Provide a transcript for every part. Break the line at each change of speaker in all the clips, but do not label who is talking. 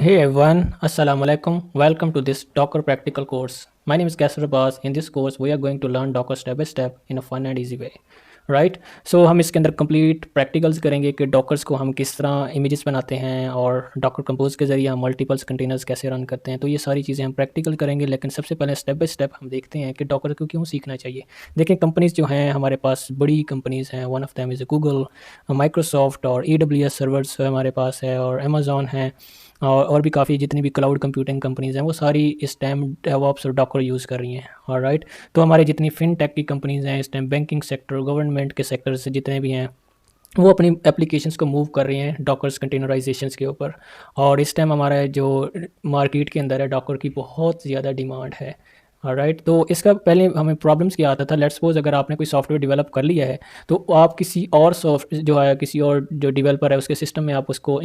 Hey everyone, Assalamu alaikum. Welcome to this Docker practical course. My name is Kaisar Abbas. In this course, we are going to learn Docker step by step in a fun and easy way. Right हम इसके अंदर complete practicals करेंगे कि dockers को हम किस तरह images बनाते हैं और डॉकर कंपोज के ज़रिए हम मल्टीपल्स कंटेनर्स कैसे रन करते हैं। तो ये सारी चीज़ें हम प्रैक्टिकल करेंगे, लेकिन सबसे पहले स्टेप बाय स्टेप हम देखते हैं कि डॉकर को क्यों सीखना चाहिए। देखिए, कंपनीज़ जो हैं हमारे पास, बड़ी कंपनीज़ हैं, one of them is Google, Microsoft और AWS सर्वर्स हमारे पास है, और अमेज़ॉन है, और भी काफ़ी जितनी भी क्लाउड कंप्यूटिंग कंपनीज़ हैं वो सारी इस टाइम डेवऑप्स और डॉकर यूज़ कर रही हैं। ऑलराइट, तो हमारे जितनी फिनटेक की कंपनीज़ हैं इस टाइम, बैंकिंग सेक्टर, गवर्नमेंट के सेक्टर से जितने भी हैं, वो अपनी एप्लीकेशंस को मूव कर रही हैं डॉकर्स कंटेनराइजेशंस के ऊपर। और इस टाइम हमारा जो मार्केट के अंदर है डॉकर की बहुत ज़्यादा डिमांड है। ऑलराइट, तो इसका पहले हमें प्रॉब्लम्स क्या आता था। लेट्स सपोज अगर आपने कोई सॉफ्टवेयर डेवलप कर लिया है, तो आप किसी और सॉफ्ट जो है किसी और जो डेवलपर है उसके सिस्टम में आप उसको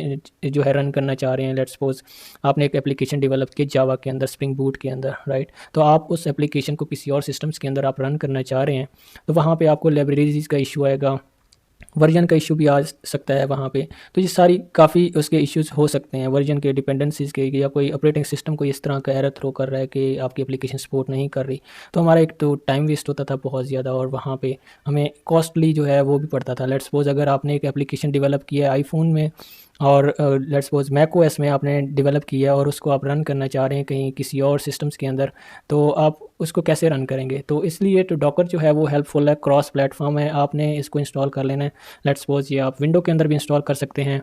जो है रन करना चाह रहे हैं। लेट्स सपोज आपने एक एप्लीकेशन डेवलप की जावा के अंदर, स्प्रिंग बूट के अंदर, राइट। तो आप उस एप्लीकेशन को किसी और सिस्टम्स के अंदर आप रन करना चाह रहे हैं, तो वहाँ पे आपको लाइब्रेरीज का इशू आएगा, वर्जन का इशू भी आ सकता है वहाँ पे। तो ये सारी काफ़ी उसके इश्यूज़ हो सकते हैं, वर्जन के, डिपेंडेंसीज़ के, या कोई ऑपरेटिंग सिस्टम कोई इस तरह का एरर थ्रो कर रहा है कि आपकी एप्लीकेशन सपोर्ट नहीं कर रही। तो हमारा एक तो टाइम वेस्ट होता था बहुत ज़्यादा, और वहाँ पे हमें कॉस्टली जो है वो भी पड़ता था। लेट्स सपोज अगर आपने एक एप्लीकेशन डेवलप किया है आईफोन में, और लेट्स सपोज मैक ओएस में आपने डेवलप किया और उसको आप रन करना चाह रहे हैं कहीं किसी और सिस्टम्स के अंदर, तो आप उसको कैसे रन करेंगे। तो इसलिए तो डॉकर जो है वो हेल्पफुल है, क्रॉस प्लेटफॉर्म है, आपने इसको इंस्टॉल कर लेना है। लेट्स सपोज ये आप विंडो के अंदर भी इंस्टॉल कर सकते हैं,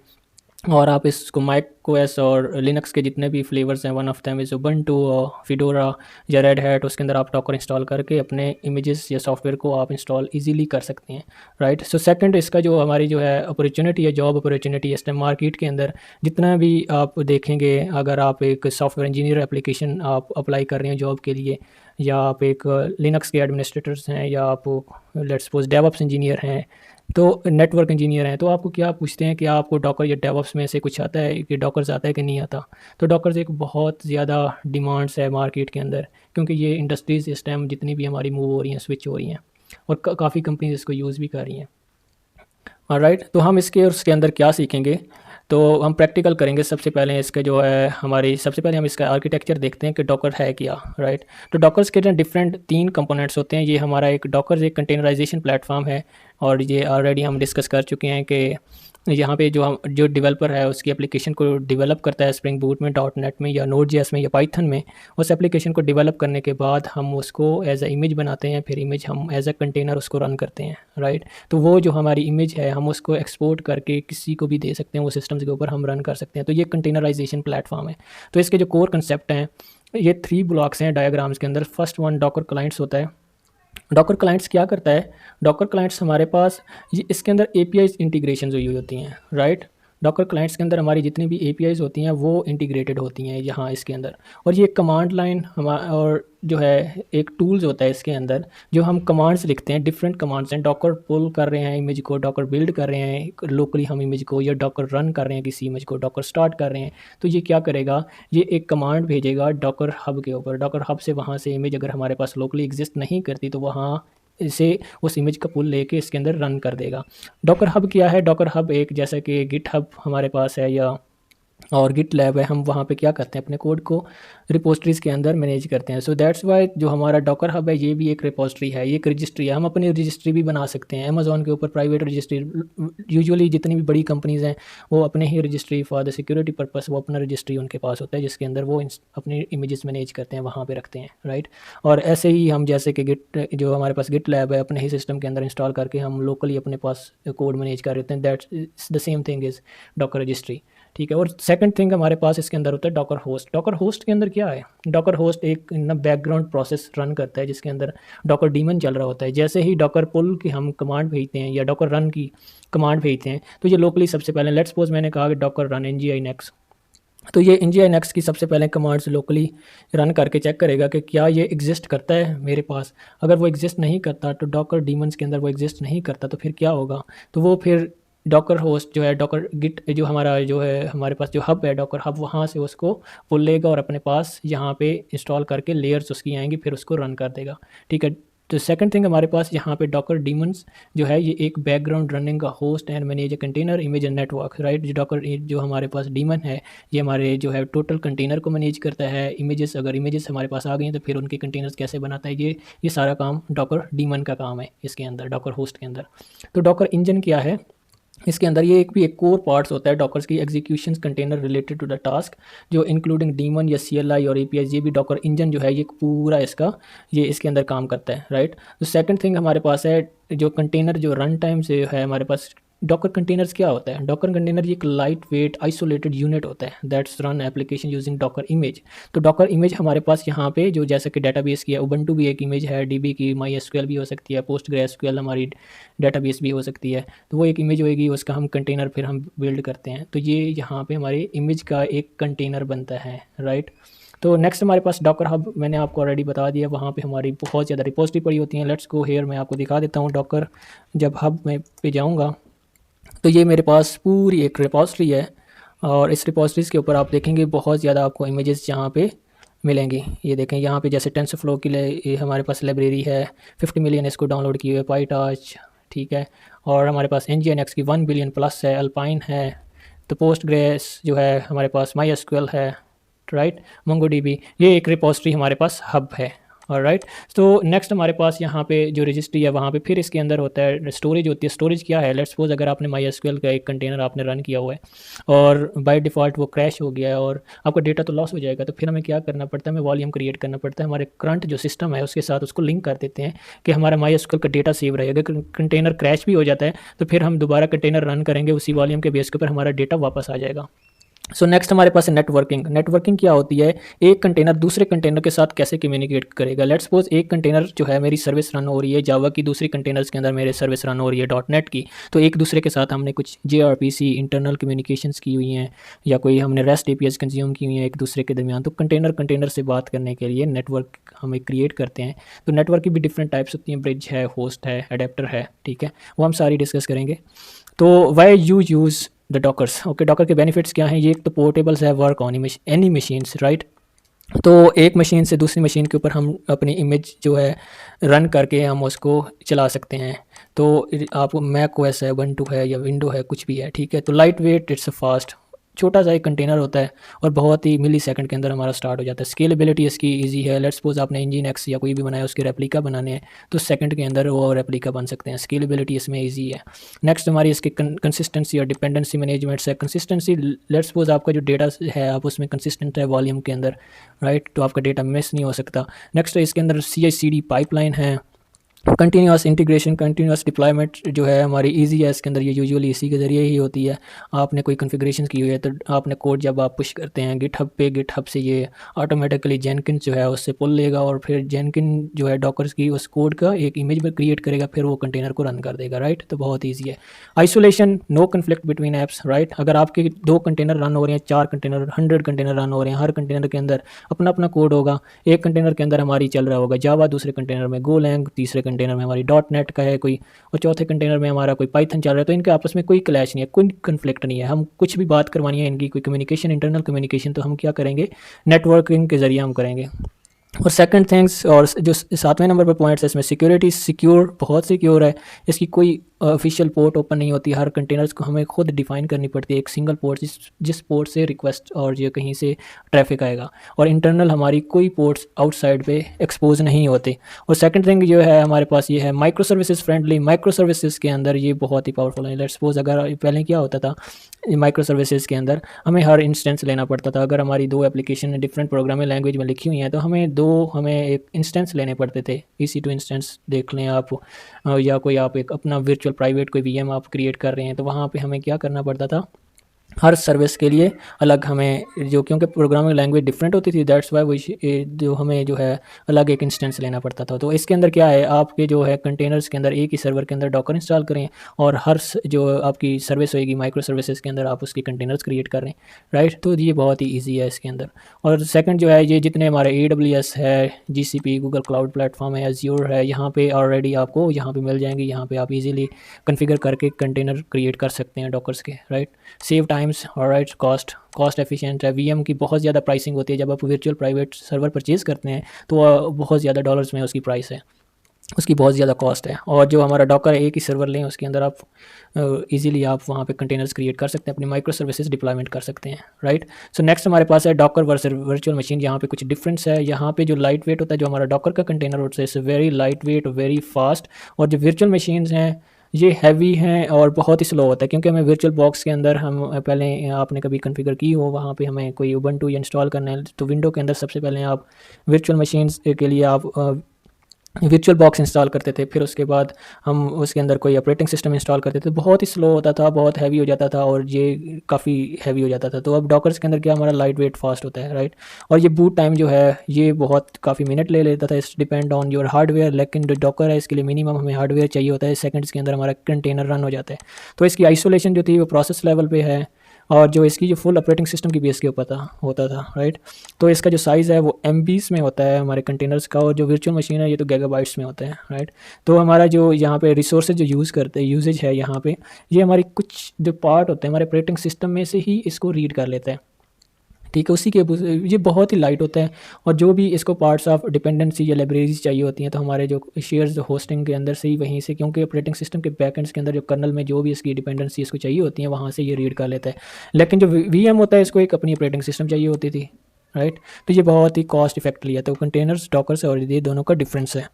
और आप इसको मैक ओएस और लिनक्स के जितने भी फ्लेवर्स हैं, one of them is Ubuntu और फिडोरा या रेड हैट, उसके अंदर आप डॉकर इंस्टॉल करके अपने इमेजेस या सॉफ्टवेयर को आप इंस्टॉल इजीली कर सकते हैं। राइट, सो सेकंड, इसका जो हमारी जो है अपॉर्चुनिटी है, जॉब अपॉर्चुनिटी इस टाइम मार्केट के अंदर जितना भी आप देखेंगे, अगर आप एक सॉफ्टवेयर इंजीनियर एप्लीकेशन आप अप्लाई कर रहे हैं जॉब के लिए, या आप एक लिनक्स के एडमिनिस्ट्रेटर्स हैं, या आप लेट्स सपोज डेवऑप्स इंजीनियर हैं, तो नेटवर्क इंजीनियर हैं, तो आपको क्या पूछते हैं कि आपको डॉकर या डेवऑप्स में से कुछ आता है, कि डॉकर्स आता है कि नहीं आता। तो डॉकर्स एक बहुत ज़्यादा डिमांड्स है मार्केट के अंदर, क्योंकि ये इंडस्ट्रीज़ इस टाइम जितनी भी हमारी मूव हो रही हैं, स्विच हो रही हैं, और काफ़ी कंपनीज इसको यूज़ भी कर रही हैं। ऑलराइट, तो हम इसके और उसके अंदर क्या सीखेंगे, तो हम प्रैक्टिकल करेंगे। सबसे पहले इसका जो है हमारी, सबसे पहले हम इसका आर्किटेक्चर देखते हैं कि डॉकर है क्या। राइट, तो डॉकर्स के डिफरेंट 3 कंपोनेंट्स होते हैं। ये हमारा एक डॉकर एक कंटेनराइजेशन प्लेटफॉर्म है, और ये ऑलरेडी हम डिस्कस कर चुके हैं कि यहाँ पे जो डेवलपर है उसकी एप्लीकेशन को डेवलप करता है स्प्रिंग बूट में, डॉट नेट में, या नोड जेएस में, या पाइथन में। उस एप्लीकेशन को डेवलप करने के बाद हम उसको एज अ इमेज बनाते हैं, फिर इमेज हम एज अ कंटेनर उसको रन करते हैं। राइट, तो वो जो हमारी इमेज है हम उसको एक्सपोर्ट करके किसी को भी दे सकते हैं, वो सिस्टम्स के ऊपर हम रन कर सकते हैं। तो ये कंटेनराइजेशन प्लेटफॉर्म है। तो इसके जो कोर कंसेप्ट हैं, ये 3 ब्लॉक्स हैं डायग्राम्स के अंदर। फर्स्ट वन डॉकर क्लाइंट्स होता है। डॉकर क्लाइंट्स क्या करता है, डॉकर क्लाइंट्स हमारे पास ये इसके अंदर एपीआईज इंटीग्रेशन हुई होती हैं। राइट, डॉकर क्लाइंट्स के अंदर हमारी जितनी भी एपीआईज होती हैं वो इंटीग्रेटेड होती हैं यहाँ इसके अंदर। और ये कमांड लाइन और जो है एक टूल्स होता है इसके अंदर, जो हम कमांड्स लिखते हैं, डिफरेंट कमांड्स हैं। डॉकर पुल कर रहे हैं इमेज को, डॉकर बिल्ड कर रहे हैं लोकली हम इमेज को, या डॉकर रन कर रहे हैं किसी इमेज को, डॉकर स्टार्ट कर रहे हैं। तो ये क्या करेगा, ये एक कमांड भेजेगा डॉकर हब के ऊपर। डॉकर हब से वहाँ से इमेज अगर हमारे पास लोकली एग्जिस्ट नहीं करती, तो वहाँ इसे उस इमेज का पुल लेके इसके अंदर रन कर देगा। डॉकर हब क्या है, डॉकर हब एक जैसा कि गिट हब हमारे पास है, या और गिट लैब है, हम वहाँ पे क्या करते हैं, अपने कोड को रिपोजिटरीज़ के अंदर मैनेज करते हैं। सो दैट्स वाई जो हमारा डॉकर हब है ये भी एक रिपोजिटरी है, ये एक रजिस्ट्री है। हम अपनी रजिस्ट्री भी बना सकते हैं अमेज़ॉन के ऊपर, प्राइवेट रजिस्ट्री। यूजुअली जितनी भी बड़ी कंपनीज़ हैं वो अपने ही registry for the security purpose, वो अपना रजिस्ट्री उनके पास होता है जिसके अंदर वो अपनी इमेजेस मैनेज करते हैं, वहाँ पे रखते हैं। राइट, और ऐसे ही हम जैसे कि गिट, जो हमारे पास गिट लैब है, अपने ही सिस्टम के अंदर इंस्टॉल करके हम लोकली अपने पास कोड मैनेज कर रहे हैं। That's the same thing is Docker registry. ठीक है, और सेकंड थिंग हमारे पास इसके अंदर होता है डॉकर होस्ट। डॉकर होस्ट के अंदर क्या है, डॉकर होस्ट एक ना बैकग्राउंड प्रोसेस रन करता है जिसके अंदर डॉकर डीमन चल रहा होता है। जैसे ही डॉकर पुल की हम कमांड भेजते हैं या डॉकर रन की कमांड भेजते हैं, तो ये लोकली सबसे पहले, लेट्स सपोज मैंने कहा कि डॉकर रन nginx, तो ये nginx की सबसे पहले कमांड्स लोकली रन करके चेक करेगा कि क्या ये एग्जिस्ट करता है मेरे पास। अगर वो एग्जिस्ट नहीं करता, तो डॉकर डीमंस के अंदर वो एग्जिस्ट नहीं करता, तो फिर क्या होगा, तो वो फिर डॉकर होस्ट जो है, डॉकर गिट जो हमारा जो है हमारे पास जो हब है डॉकर हब, वहाँ से उसको पुल लेगा और अपने पास यहाँ पे इंस्टॉल करके लेयर्स उसकी आएंगी, फिर उसको रन कर देगा। ठीक है, तो सेकंड थिंग हमारे पास यहाँ पे डॉकर डीमंस जो है ये एक बैकग्राउंड रनिंग का host and manage container image and network, right. जो डॉकर जो हमारे पास डीमन है ये हमारे जो है टोटल कंटेनर को मैनेज करता है। इमेजेस, अगर इमेजेस हमारे पास आ गई हैं तो फिर उनके कंटेनर्स कैसे बनाता है, ये सारा काम डॉकर डीमन का काम है इसके अंदर, डॉकर होस्ट के अंदर। तो डॉकर इंजन क्या है, इसके अंदर ये एक कोर पार्ट्स होता है डॉकर्स की execution container related to the task, जो इंक्लूडिंग डीमन या CLI और API, ये भी डॉकर इंजन जो है ये पूरा ये इसके अंदर काम करता है, राइट। तो सेकंड थिंग हमारे पास है जो कंटेनर जो रन टाइम से है हमारे पास। डॉकर कंटेनर्स क्या होता है, डॉकर कंटेनर ये एक लाइट वेट आइसोलेटेड यूनिट होता है that's run application using Docker image. तो डॉकर इमेज हमारे पास यहाँ पे जो जैसे कि डेटाबेस की है, उबंटू भी एक इमेज है, DB की, MySQL भी हो सकती है, PostgreSQL हमारी डेटाबेस भी हो सकती है। तो वो एक इमेज होएगी, उसका हम कंटेनर फिर हम बिल्ड करते हैं। तो ये यहाँ पे हमारी इमेज का एक कंटेनर बनता है, राइट। तो नेक्स्ट हमारे पास डॉकर हब, मैंने आपको ऑलरेडी बता दिया, वहाँ पे हमारी बहुत ज़्यादा रिपोजिटरी पड़ी होती हैं। लेट्स गो हेयर, मैं आपको दिखा देता हूँ डॉकर जब हब में पे जाऊँगा तो ये मेरे पास पूरी एक रिपोजिटरी है और इस रिपोजिटरीज़ के ऊपर आप देखेंगे बहुत ज़्यादा आपको इमेजेस यहाँ पे मिलेंगी। ये देखें यहाँ पे जैसे टेंसरफ्लो के लिए ये हमारे पास लाइब्रेरी है, 50 मिलियन इसको डाउनलोड किए हुए, पाईटार्च, ठीक है। और हमारे पास NGINX की 1 बिलियन प्लस है, अल्पाइन है, तो पोस्टग्रेस जो है हमारे पास, MySQL है, राइट, MongoDB, ये एक रिपोजिटरी हमारे पास हब है। और राइट, तो नेक्स्ट हमारे पास यहाँ पे जो रजिस्ट्री है वहाँ पे फिर इसके अंदर होता है स्टोरेज होती है। स्टोरेज क्या है, लेट्स सपोज अगर आपने MySQL का एक कंटेनर आपने रन किया हुआ है और बाय डिफ़ॉल्ट वो क्रैश हो गया है और आपका डेटा तो लॉस हो जाएगा, तो फिर हमें क्या करना पड़ता है, हमें वॉल्यूम क्रिएट करना पड़ता है, हमारे करंट जो सिस्टम है उसके साथ उसको लिंक कर देते हैं कि हमारा MySQL का डेटा सेव रहेगा। अगर कंटेनर क्रैश भी हो जाता है तो फिर हम दोबारा कंटेनर रन करेंगे, उसी वॉल्यूम के बेस के ऊपर हमारा डेटा वापस आ जाएगा। सो नेक्स्ट हमारे पास है नेटवर्किंग। नेटवर्किंग क्या होती है, एक कंटेनर दूसरे कंटेनर के साथ कैसे कम्युनिकेट करेगा। लेट्स सपोज एक कंटेनर जो है मेरी सर्विस रन हो रही है जावा की, दूसरी कंटेनर्स के अंदर मेरे सर्विस रन हो रही है .NET की, तो एक दूसरे के साथ हमने कुछ JRPC इंटरनल कम्युनिकेशंस की हुई हैं या कोई हमने REST APIs कंज्यूम की हुई हैं एक दूसरे के दरमियान। तो कंटेनर से बात करने के लिए नेटवर्क हमें क्रिएट करते हैं। तो नेटवर्क की भी डिफरेंट टाइप्स होती हैं, ब्रिज है, होस्ट है, अडेप्टर है, ठीक है, वो हम सारी डिस्कस करेंगे। तो why you use the dockers, okay, Docker के बेनिफिट्स क्या हैं, ये एक तो पोर्टेबल्स है, work on any machines, right. तो एक मशीन से दूसरी मशीन के ऊपर हम अपनी इमेज जो है रन करके हम उसको चला सकते हैं। तो आप मैक OS है, उबंटू है या विंडो है, कुछ भी है, ठीक है। तो लाइट वेट, इट्स फास्ट, छोटा सा एक कंटेनर होता है और बहुत ही मिली सेकंड के अंदर हमारा स्टार्ट हो जाता है। स्केलेबिलिटी इसकी इजी है। लेट्स सपोज आपने NGINX या कोई भी बनाया उसके रेप्लिका बनाने हैं तो सेकंड के अंदर वो रेप्लिका बन सकते हैं। स्केलेबिलिटी इसमें इजी है। नेक्स्ट हमारी इसकी कंसिस्टेंसी और डिपेंडेंसी मैनेजमेंट्स है। कंसिस्टेंसी, लेट्स सपोज आपका जो डेटा है आप उसमें कंसिस्टेंट है वॉल्यूम के अंदर, राइट, तो आपका डेटा मिस नहीं हो सकता। नेक्स्ट इसके अंदर CI/CD पाइपलाइन है। कंटिन्यूस इंटीग्रेशन, कंटिन्यूस डिप्लॉयमेंट जो है हमारी इजी है इसके अंदर, ये यूजुअली इसी के ज़रिए ही होती है। आपने कोई कॉन्फ़िगरेशन की हुई है तो आपने कोड जब आप पुश करते हैं गिटहब से ये ऑटोमेटिकली जेनकिन जो है उससे पुल लेगा और फिर जेनकिन जो है डॉकर्स की उस कोड का एक इमेज में क्रिएट करेगा, फिर वो कंटेनर को रन कर देगा, राइट। तो बहुत ईजी है। Isolation, no conflict between apps, right. अगर आपके 2 कंटेनर रन हो रहे हैं, 4 कंटेनर, 100 कंटेनर रन हो रहे हैं, हर कंटेनर के अंदर अपना अपना कोड होगा। एक कंटेनर के अंदर हमारी चल रहा होगा जावा, दूसरे कंटेनर में गोलैंग, तीसरे कंटेनर में हमारी .NET का है कोई, और चौथे कंटेनर में हमारा कोई पाइथन चल रहा है। तो इनके आपस में कोई क्लैश नहीं है, कोई कन्फ्लिक्ट नहीं है। हम कुछ भी बात करवानी है इनकी कोई कम्युनिकेशन, इंटरनल कम्युनिकेशन, तो हम क्या करेंगे, नेटवर्किंग के ज़रिए हम करेंगे। और सेकंड थिंग्स, और जो 7वें नंबर पर पॉइंट्स है इसमें सिक्योरिटी, सिक्योर, बहुत सिक्योर है। इसकी कोई ऑफिशियल पोर्ट ओपन नहीं होती, हर कंटेनर्स को हमें खुद डिफाइन करनी पड़ती है, एक सिंगल पोर्ट जिस पोर्ट से रिक्वेस्ट और ये कहीं से ट्रैफिक आएगा। और इंटरनल हमारी कोई पोर्ट्स आउटसाइड पे एक्सपोज नहीं होते। और सेकंड थिंग जो है हमारे पास ये है micro services friendly. Micro services के अंदर ये बहुत ही पावरफुल है। लेट्स सपोज अगर पहले क्या होता था, माइक्रो सर्विसेज के अंदर हमें हर इंस्टेंस लेना पड़ता था। अगर हमारी 2 एप्लीकेशन डिफरेंट प्रोग्रामिंग लैंग्वेज में लिखी हुई हैं तो हमें एक इंस्टेंस लेने पड़ते थे। EC2 इंस्टेंस देख लें आप, या कोई आप एक अपना वर्चुअल प्राइवेट कोई VM आप क्रिएट कर रहे हैं, तो वहाँ पे हमें क्या करना पड़ता था, हर सर्विस के लिए अलग हमें, जो क्योंकि प्रोग्रामिंग लैंग्वेज डिफरेंट होती थी, दैट्स वाई वो जो हमें जो है अलग एक इंस्टेंस लेना पड़ता था। तो इसके अंदर क्या है, आपके जो है कंटेनर्स के अंदर एक ही सर्वर के अंदर डॉकर इंस्टॉल करें और हर जो आपकी सर्विस होएगी माइक्रो सर्विसेज के अंदर आप उसकी कंटेनर्स क्रिएट कर रहे हैं, राइट। तो ये बहुत ही ईजी है इसके अंदर। और सेकंड जो है, ये जितने हमारे AWS है, GCP, गूगल क्लाउड प्लेटफॉर्म है, Azure है, यहाँ पे ऑलरेडी आपको यहाँ पे मिल जाएंगे। यहाँ पे आप इजीली कॉन्फ़िगर करके कंटेनर क्रिएट कर सकते हैं डॉकर्स के, right. Save times, alright, cost efficient है। VM की बहुत ज़्यादा प्राइसिंग होती है, जब आप वर्चुअल प्राइवेट सर्वर परचेज़ करते हैं तो बहुत ज़्यादा डॉलर्स में उसकी प्राइस है। उसकी बहुत ज़्यादा कॉस्ट है। और जो हमारा डॉकर है, एक ही सर्वर लें, उसके अंदर आप इजीली आप वहाँ पे कंटेनर्स क्रिएट कर सकते हैं, अपनी माइक्रो सर्विसेज डिप्लॉयमेंट कर सकते हैं, राइट। सो नेक्स्ट हमारे पास है डॉकर वर्सेस वर्चुअल मशीन। यहाँ पे कुछ डिफरेंस है। यहाँ पे जो लाइट वेट होता है, जो हमारा डॉकर का कंटेनर होता है, it's very light weight, very fast. और जो वर्चुअल मशीन्स हैं ये हैवी हैं और बहुत ही स्लो होता है, क्योंकि हमें वर्चुअल बॉक्स के अंदर हम पहले आपने कभी कॉन्फ़िगर की हो, वहाँ पे हमें कोई उबंटू इंस्टॉल करना है तो विंडो के अंदर सबसे पहले आप वर्चुअल मशीन्स के लिए आप वर्चुअल बॉक्स इंस्टॉल करते थे, फिर उसके बाद हम उसके अंदर कोई ऑपरेटिंग सिस्टम इंस्टॉल करते थे। बहुत ही स्लो होता था, बहुत हैवी हो जाता था और ये काफ़ी हैवी हो जाता था। तो अब डॉकर्स के अंदर क्या, हमारा लाइट वेट फास्ट होता है, राइट। और ये बूट टाइम जो है ये बहुत काफ़ी मिनट ले लेता था, it's depend on your hardware. लेकिन जो डॉकर है इसके लिए मिनिमम हमें हार्डवेयर चाहिए होता है, सेकंड्स के अंदर हमारा कंटेनर रन हो जाता है। तो इसकी आइसोलेशन जो थी वो प्रोसेस लेवल पे है, और जो इसकी जो फुल ऑपरेटिंग सिस्टम की बेस के ऊपर होता था, राइट। तो इसका जो साइज़ है वो एमबीज़ में होता है हमारे कंटेनर्स का, और जो वर्चुअल मशीन है ये तो गीगाबाइट्स में होता है, राइट। तो हमारा जो यहाँ पे रिसोर्सेज जो यूज़ करते हैं, यूजेज है यहाँ पे, ये हमारी कुछ जो पार्ट होते हैं हमारे ऑपरेटिंग सिस्टम में से ही इसको रीड कर लेते हैं, ठीक है। उसी के ये बहुत ही लाइट होता है। और जो भी इसको पार्ट्स ऑफ डिपेंडेंसी या लाइब्रेरीज चाहिए होती हैं, तो हमारे जो शेयर्स होस्टिंग के अंदर से ही वहीं से, क्योंकि ऑपरेटिंग सिस्टम के बैकएंड्स के अंदर जो कर्नल में जो भी इसकी डिपेंडेंसी इसको चाहिए होती है वहाँ से ये रीड कर लेता है। लेकिन जो वीएम होता है इसको एक अपनी ऑपरेटिंग सिस्टम चाहिए होती थी, राइट। तो ये बहुत ही कॉस्ट इफेक्टिवली है। तो कंटेनर्स डॉकर्स और ये दोनों का डिफरेंस है,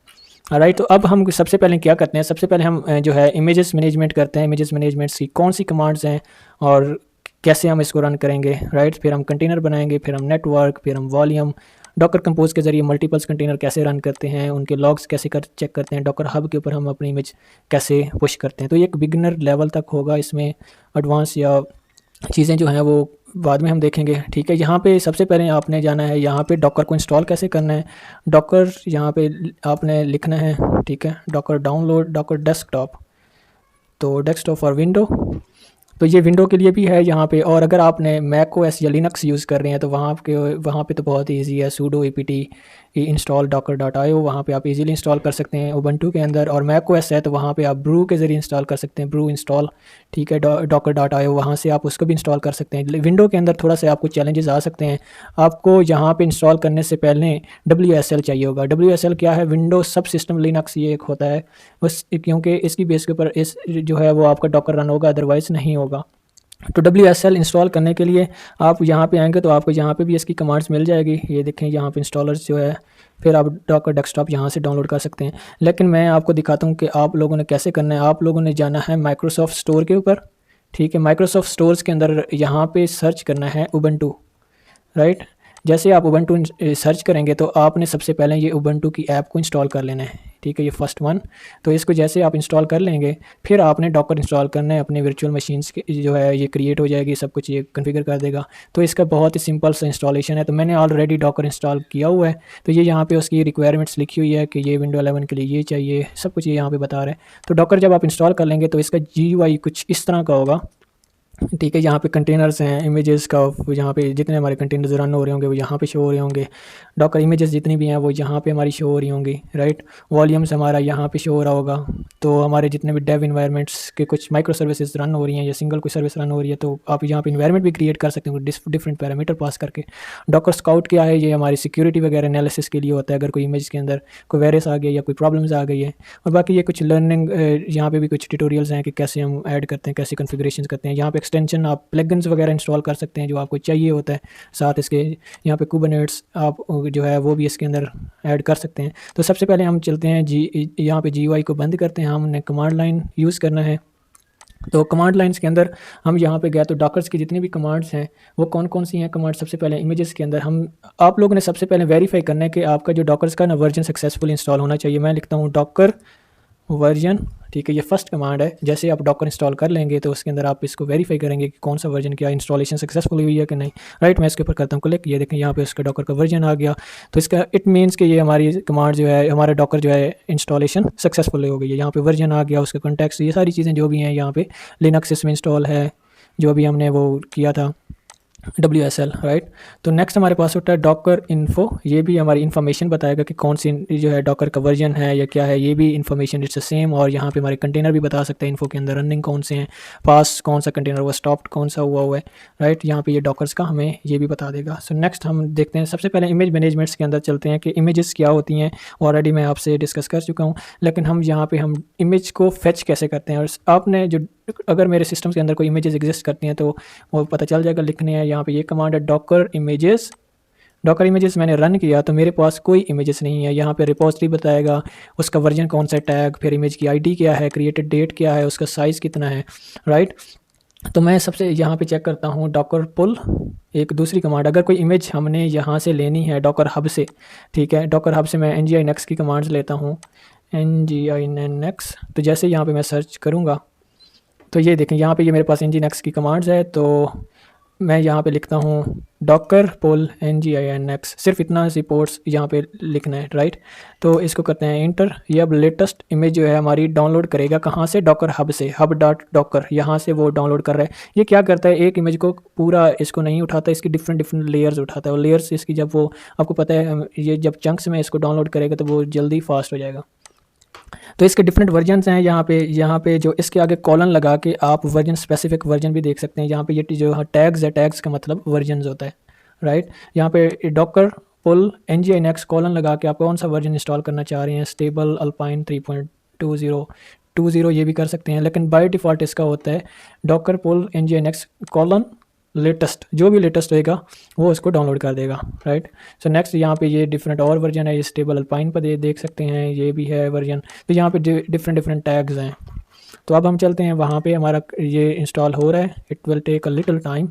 राइट। तो अब हम सबसे पहले क्या करते हैं, सबसे पहले हम जो है इमेजेस मैनेजमेंट करते हैं। इमेजेस मैनेजमेंट की कौन सी कमांड्स हैं और कैसे हम इसको रन करेंगे, राइट। फिर हम कंटेनर बनाएंगे, फिर हम नेटवर्क, फिर हम वॉल्यूम, डॉकर कंपोज के ज़रिए मल्टीपल्स कंटेनर कैसे रन करते हैं, उनके लॉग्स कैसे चेक करते हैं, डॉकर हब के ऊपर हम अपनी इमेज कैसे पुश करते हैं। तो ये एक बिगिनर लेवल तक होगा, इसमें एडवांस या चीज़ें जो हैं वो बाद में हम देखेंगे, ठीक है। यहाँ पे सबसे पहले आपने जाना है, यहाँ पे डॉकर को इंस्टॉल कैसे करना है। डॉकर यहाँ पे आपने लिखना है, ठीक है, डॉकर डाउनलोड डॉकर डेस्कटॉप, तो डेस्कटॉप और विंडो, तो ये विंडो के लिए भी है यहाँ पे। और अगर आपने मैक ओएस या लिनक्स यूज़ कर रहे हैं तो वहाँ पे तो बहुत ही ईजी है, सूडो apt इंस्टॉल docker.io, वहाँ पे आप इजीली इंस्टॉल कर सकते हैं उबंटू के अंदर। और मैक ओएस है तो वहाँ पे आप ब्रू के ज़रिए इंस्टॉल कर सकते हैं, ब्रू इंस्टॉल, ठीक है, docker.io, वहाँ से आप उसको भी इंस्टॉल कर सकते हैं। विंडो के अंदर थोड़ा सा आपको चैलेंजेस आ सकते हैं। आपको यहाँ पे इंस्टॉल करने से पहले WSL चाहिए होगा। WSL क्या है, विंडो सब सिस्टम लिनक्स, ये एक होता है उस, क्योंकि इसकी बेस के ऊपर इस जो है वो आपका डॉकर रन होगा, अदरवाइज़ नहीं होगा। तो WSL इंस्टॉल करने के लिए आप यहाँ पे आएंगे तो आपको यहाँ पे भी इसकी कमांड्स मिल जाएगी। ये देखें यहाँ पे इंस्टॉलर्स जो है, फिर आप डॉकर डेस्कटॉप यहाँ से डाउनलोड कर सकते हैं। लेकिन मैं आपको दिखाता हूँ कि आप लोगों ने कैसे करना है। आप लोगों ने जाना है माइक्रोसॉफ्ट स्टोर के ऊपर, ठीक है। माइक्रोसॉफ्ट स्टोर्स के अंदर यहाँ पे सर्च करना है उबंटू, राइट। जैसे आप उबंटू सर्च करेंगे तो आपने सबसे पहले ये उबंटू की ऐप को इंस्टॉल कर लेना है, ठीक है, ये फर्स्ट वन। तो इसको जैसे आप इंस्टॉल कर लेंगे, फिर आपने डॉकर इंस्टॉल करना है अपने वर्चुअल मशीन्स के, जो है ये क्रिएट हो जाएगी, सब कुछ ये कॉन्फ़िगर कर देगा। तो इसका बहुत ही सिंपल सा इंस्टॉलेशन है। तो मैंने ऑलरेडी डॉकर इंस्टॉल किया हुआ है, तो ये यहाँ पे उसकी रिक्वायरमेंट्स लिखी हुई है कि ये विंडो 11 के लिए ये चाहिए, सब कुछ ये यहाँ पे बता रहा है। तो डॉकर जब आप इंस्टॉल कर लेंगे तो इसका GUI कुछ इस तरह का होगा, ठीक है। यहाँ पे कंटेनर्स हैं, इमेजेस का, यहाँ पे जितने हमारे कंटेनर्स रन हो रहे होंगे वो यहाँ पे शो हो रहे होंगे। डॉकर इमेजेस जितनी भी हैं वो यहाँ पे हमारी शो हो रही होंगी, राइट। वॉल्यूम्स हमारा यहाँ पे शो हो रहा होगा। तो हमारे जितने भी डेव इन्वायरमेंट्स के कुछ माइक्रो सर्विसेज रन हो रही हैं या सिंगल कोई सर्विस रन हो रही है, तो आप यहाँ पे इन्वायरमेंट भी क्रिएट कर सकते हैं डिफरेंट पैरामीटर पास करके। डॉकर स्काउट क्या है, ये हमारी सिक्योरिटी वगैरह एनालिसिस के लिए होता है, अगर कोई इमेज के अंदर कोई वायरस आ गया या कोई प्रॉब्लम्स आ गई है। और बाकी ये कुछ लर्निंग, यहाँ पे भी कुछ ट्यूटोरियल्स हैं कि कैसे हम ऐड करते हैं, कैसे कॉन्फ़िगरेशन करते हैं। यहाँ पे एक्सटेंशन आप प्लगइन्स वगैरह इंस्टॉल कर सकते हैं जो आपको चाहिए होता है। साथ इसके यहाँ पे कुबरनेट्स आप जो है वो भी इसके अंदर ऐड कर सकते हैं। तो सबसे पहले हम चलते हैं यहाँ पे GUI को बंद करते हैं, हमने कमांड लाइन यूज़ करना है। तो कमांड लाइन्स के अंदर हम यहाँ पे गए तो डॉकर्स की जितनी भी कमांड्स हैं वो कौन कौन सी हैं कमांड। सबसे पहले इमेजेस के अंदर हम, आप लोगों ने सबसे पहले वेरीफाई करना है कि आपका जो डॉकर्स का ना वर्जन सक्सेसफुल इंस्टॉल होना चाहिए। मैं लिखता हूँ डॉकर वर्जन, ठीक है, ये फर्स्ट कमांड है। जैसे आप डॉकर इंस्टॉल कर लेंगे तो उसके अंदर आप इसको वेरीफाई करेंगे कि कौन सा वर्जन, क्या इंस्टॉलेशन सक्सेसफुल हुई है कि नहीं, राइट। मैं इसके ऊपर करता हूँ क्लिक, ये देखें यहाँ पे उसका डॉकर का वर्जन आ गया। तो इसका इट मीन्स कि ये हमारी कमांड जो है, हमारा डॉकर जो है इंस्टॉलेशन सक्सेसफुल हो गई है। यहाँ पे वर्जन आ गया, उसका कॉन्टेक्स्ट, ये सारी चीज़ें जो भी हैं यहाँ पे लिनक्स इसमें इंस्टॉल है जो अभी हमने वो किया था, WSL, राइट। तो नेक्स्ट हमारे पास होता है डॉकर इन्फो, ये भी हमारी इन्फॉर्मेशन बताएगा कि कौन सी जो है डॉकर का वर्जन है या क्या है, ये भी इन्फॉर्मेशन इट्स सेम। और यहाँ पे हमारे कंटेनर भी बता सकते हैं इन्फो के अंदर रनिंग कौन से हैं, पास कौन सा कंटेनर हुआ, स्टॉप्ड कौन सा हुआ है, राइट। यहाँ पे ये डॉकर्स का हमें ये भी बता देगा। सो नेक्स्ट हम देखते हैं, सबसे पहले इमेज मैनेजमेंट्स के अंदर चलते हैं कि इमेजेस क्या होती हैं। ऑलरेडी मैं आपसे डिस्कस कर चुका हूँ, लेकिन हम यहाँ पे हम इमेज को फेच कैसे करते हैं। और आपने जो अगर मेरे सिस्टम के अंदर कोई इमेजेस एग्जिस्ट करती हैं तो वो पता चल जाएगा, लिखने हैं यहाँ पे ये कमांड है डॉकर इमेजेस। डॉकर इमेजेस मैंने रन किया तो मेरे पास कोई इमेजेस नहीं है। यहाँ पे रिपोजिटरी बताएगा, उसका वर्जन कौन सा टैग, फिर इमेज की आईडी क्या है, क्रिएटेड डेट क्या है, उसका साइज़ कितना है, राइट। तो मैं सबसे यहाँ पे चेक करता हूँ डॉकर पुल, एक दूसरी कमांड। अगर कोई इमेज हमने यहाँ से लेनी है डॉकर हब से, ठीक है, डॉकर हब से मैं nginx की कमांड्स लेता हूँ, nginx। तो जैसे यहाँ पे मैं सर्च करूँगा तो ये देखें यहाँ पे ये मेरे पास nginx की कमांड्स है। तो मैं यहाँ पे लिखता हूँ डॉकर पुल nginx, सिर्फ इतना सी पोर्ट्स यहाँ पे लिखना है, राइट। तो इसको करते हैं इंटर। ये अब लेटेस्ट इमेज जो है हमारी डाउनलोड करेगा, कहाँ से, डॉकर हब से, हब डॉट डॉकर, यहाँ से वो डाउनलोड कर रहा है। ये क्या करता है, एक इमेज को पूरा इसको नहीं उठाता, इसकी डिफरेंट डिफरेंट लेयर्स उठाता है। और लेयर्स इसकी जब वो, आपको पता है ये जब चंक्स में इसको डाउनलोड करेगा तो वो जल्दी फास्ट हो जाएगा। तो इसके डिफरेंट वर्जन्स हैं। यहाँ पे जो इसके आगे कॉलन लगा के आप वर्जन, स्पेसिफिक वर्जन भी देख सकते हैं। यहाँ पे ये जो टैग्स है, टैग्स का मतलब वर्जन्स होता है, राइट। यहाँ पे डॉकर पुल nginx कॉलन लगा के आप कौन सा वर्जन इंस्टॉल करना चाह रहे हैं, स्टेबल अल्पाइन 3.20 ये भी कर सकते हैं। लेकिन बाय डिफ़ॉल्ट इसका होता है डॉकर पुल nginx कॉलन लेटेस्ट, जो भी लेटेस्ट होएगा वो उसको डाउनलोड कर देगा, राइट। सो नेक्स्ट यहाँ पे ये डिफरेंट और वर्जन है, ये स्टेबल अल्पाइन पर देख सकते हैं, ये भी है वर्जन। तो यहाँ पे डिफरेंट डिफरेंट टैग्स हैं। तो अब हम चलते हैं वहाँ पे, हमारा ये इंस्टॉल हो रहा है, it will take a little time.